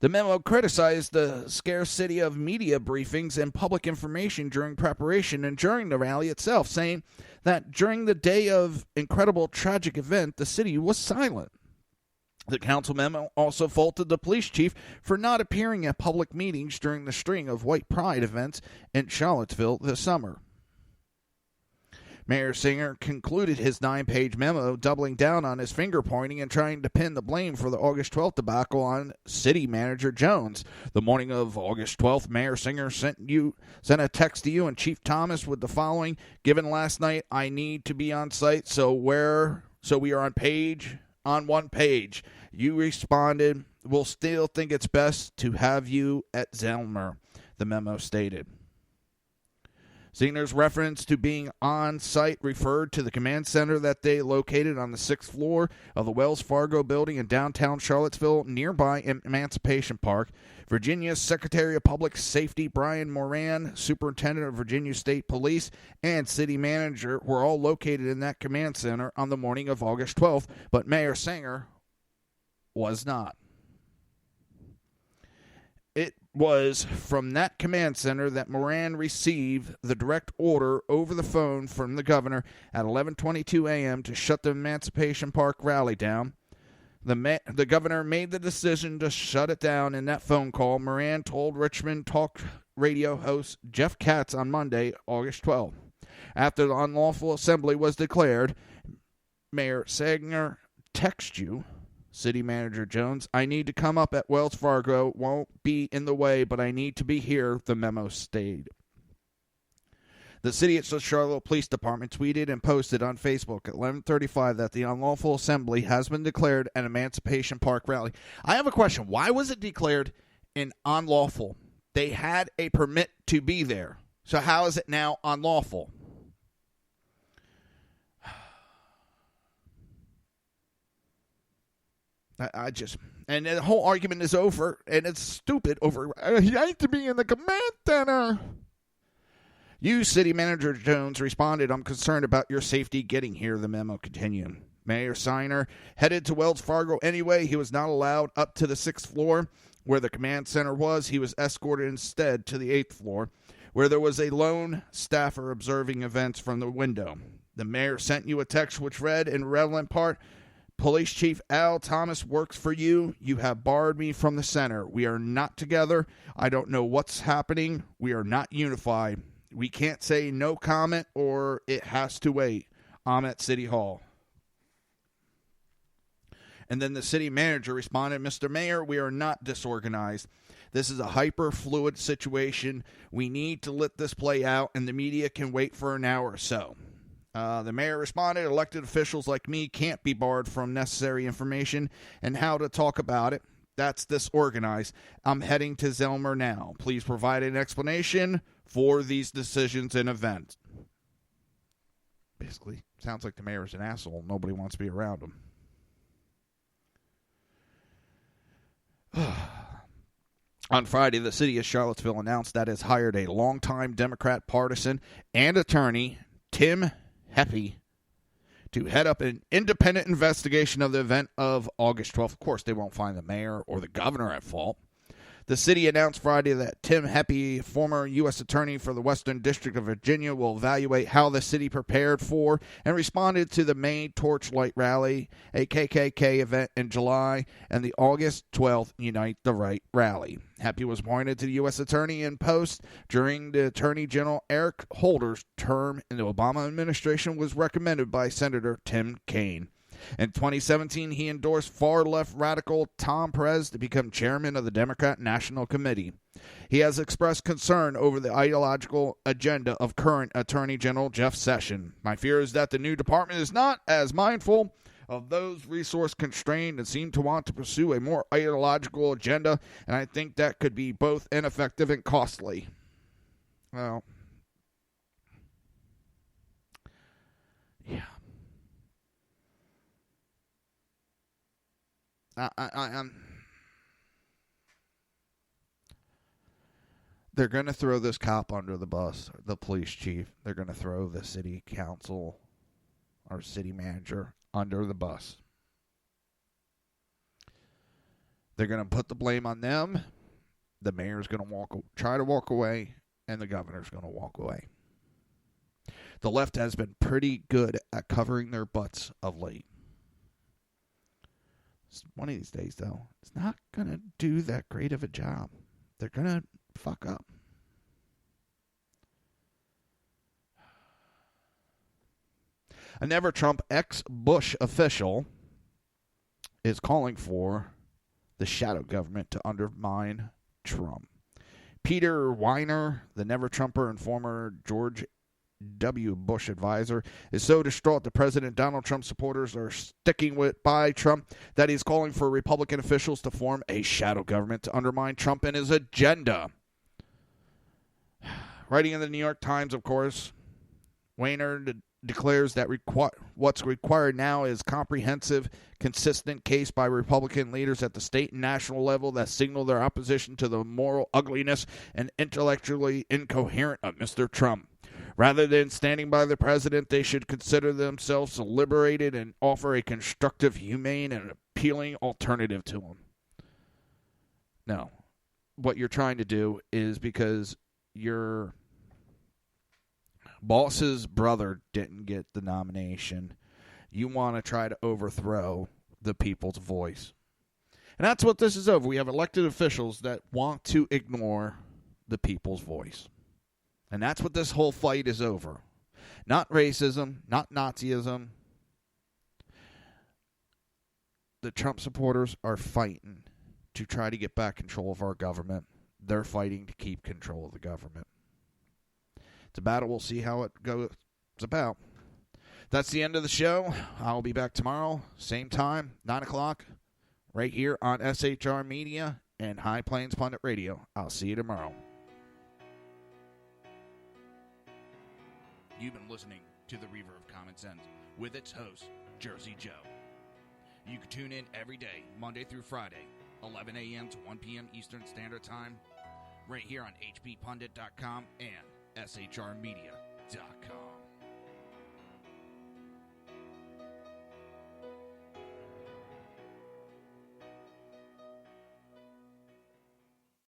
The memo criticized the scarcity of media briefings and public information during preparation and during the rally itself, saying that during the day of incredible tragic event, the city was silent. The council memo also faulted the police chief for not appearing at public meetings during the string of white pride events in Charlottesville this summer. Mayor Singer concluded his 9-page memo doubling down on his finger-pointing and trying to pin the blame for the August 12th debacle on City Manager Jones. The morning of August 12th, Mayor Singer sent a text to you and Chief Thomas with the following: "Given last night, I need to be on site, so we are on one page. You responded, we'll still think it's best to have you at Zelmer," the memo stated. Singer's reference to being on site referred to the command center that they located on the 6th floor of the Wells Fargo building in downtown Charlottesville, nearby Emancipation Park. Virginia's Secretary of Public Safety Brian Moran, Superintendent of Virginia State Police, and City Manager were all located in that command center on the morning of August 12th, but Mayor Singer was not. It was from that command center that Moran received the direct order over the phone from the governor at 11:22 a.m. to shut the Emancipation Park rally down. The governor made the decision to shut it down in that phone call, Moran told Richmond talk radio host Jeff Katz on Monday, August 12th. After the unlawful assembly was declared, Mayor Singer texted you, City Manager Jones, "I need to come up at Wells Fargo. Won't be in the way, but I need to be here," the memo stated. The City of Charlotte Police Department tweeted and posted on Facebook at 11:35 that the unlawful assembly has been declared an Emancipation Park rally. I have a question. Why was it declared an unlawful? They had a permit to be there. So how is it now unlawful? And the whole argument is over, and it's stupid over, you have to be in the command center. You, City Manager Jones, responded, "I'm concerned about your safety getting here," the memo continued. Mayor Siner headed to Wells Fargo anyway. He was not allowed up to the 6th floor where the command center was. He was escorted instead to the 8th floor, where there was a lone staffer observing events from the window. The mayor sent you a text which read, in relevant part, Police Chief Al Thomas works for you. You have barred me from the center. We are not together. I don't know what's happening. We are not unified. We can't say no comment or it has to wait. I'm at City Hall. And then the city manager responded, Mr. Mayor, we are not disorganized. This is a hyper-fluid situation. We need to let this play out, and the media can wait for an hour or so. The mayor responded, elected officials like me can't be barred from necessary information and how to talk about it. That's disorganized. I'm heading to Zelmer now. Please provide an explanation for these decisions and events. Basically, sounds like the mayor's an asshole. Nobody wants to be around him. On Friday, the city of Charlottesville announced that it's hired a longtime Democrat partisan and attorney, Tim Heppy, to head up an independent investigation of the event of August 12th. Of course, they won't find the mayor or the governor at fault. The city announced Friday that Tim Heppy, former U.S. Attorney for the Western District of Virginia, will evaluate how the city prepared for and responded to the May Torchlight Rally, a KKK event in July, and the August 12th Unite the Right rally. Heppy was appointed to the U.S. Attorney in post during the Attorney General Eric Holder's term in the Obama administration was recommended by Senator Tim Kaine. In 2017, he endorsed far-left radical Tom Perez to become chairman of the Democrat National Committee. He has expressed concern over the ideological agenda of current Attorney General Jeff Sessions. My fear is that the new department is not as mindful of those resource-constrained and seem to want to pursue a more ideological agenda, and I think that could be both ineffective and costly. Well, yeah. They're going to throw this cop under the bus, the police chief. They're going to throw the city council or city manager under the bus. They're going to put the blame on them. The mayor's going to try to walk away, and the governor's going to walk away. The left has been pretty good at covering their butts of late. One of these days, though, it's not going to do that great of a job. They're going to fuck up. A Never Trump ex-Bush official is calling for the shadow government to undermine Trump. Peter Weiner, the Never Trumper and former George W. Bush advisor, is so distraught that President Donald Trump supporters are sticking by Trump that he's calling for Republican officials to form a shadow government to undermine Trump and his agenda. Writing in the New York Times, of course, Weiner declares that what's required now is comprehensive, consistent case by Republican leaders at the state and national level that signal their opposition to the moral ugliness and intellectually incoherent of Mr. Trump. Rather than standing by the president, they should consider themselves liberated and offer a constructive, humane, and appealing alternative to him. No. What you're trying to do is because your boss's brother didn't get the nomination, you want to try to overthrow the people's voice. And that's what this is over. We have elected officials that want to ignore the people's voice. And that's what this whole fight is over. Not racism, not Nazism. The Trump supporters are fighting to try to get back control of our government. They're fighting to keep control of the government. It's a battle. We'll see how it goes about. That's the end of the show. I'll be back tomorrow, same time, 9 o'clock, right here on SHR Media and High Plains Pundit Radio. I'll see you tomorrow. You've been listening to the Reaver of Common Sense with its host, Jersey Joe. You can tune in every day, Monday through Friday, 11 a.m. to 1 p.m. Eastern Standard Time, right here on hppundit.com and shrmedia.com.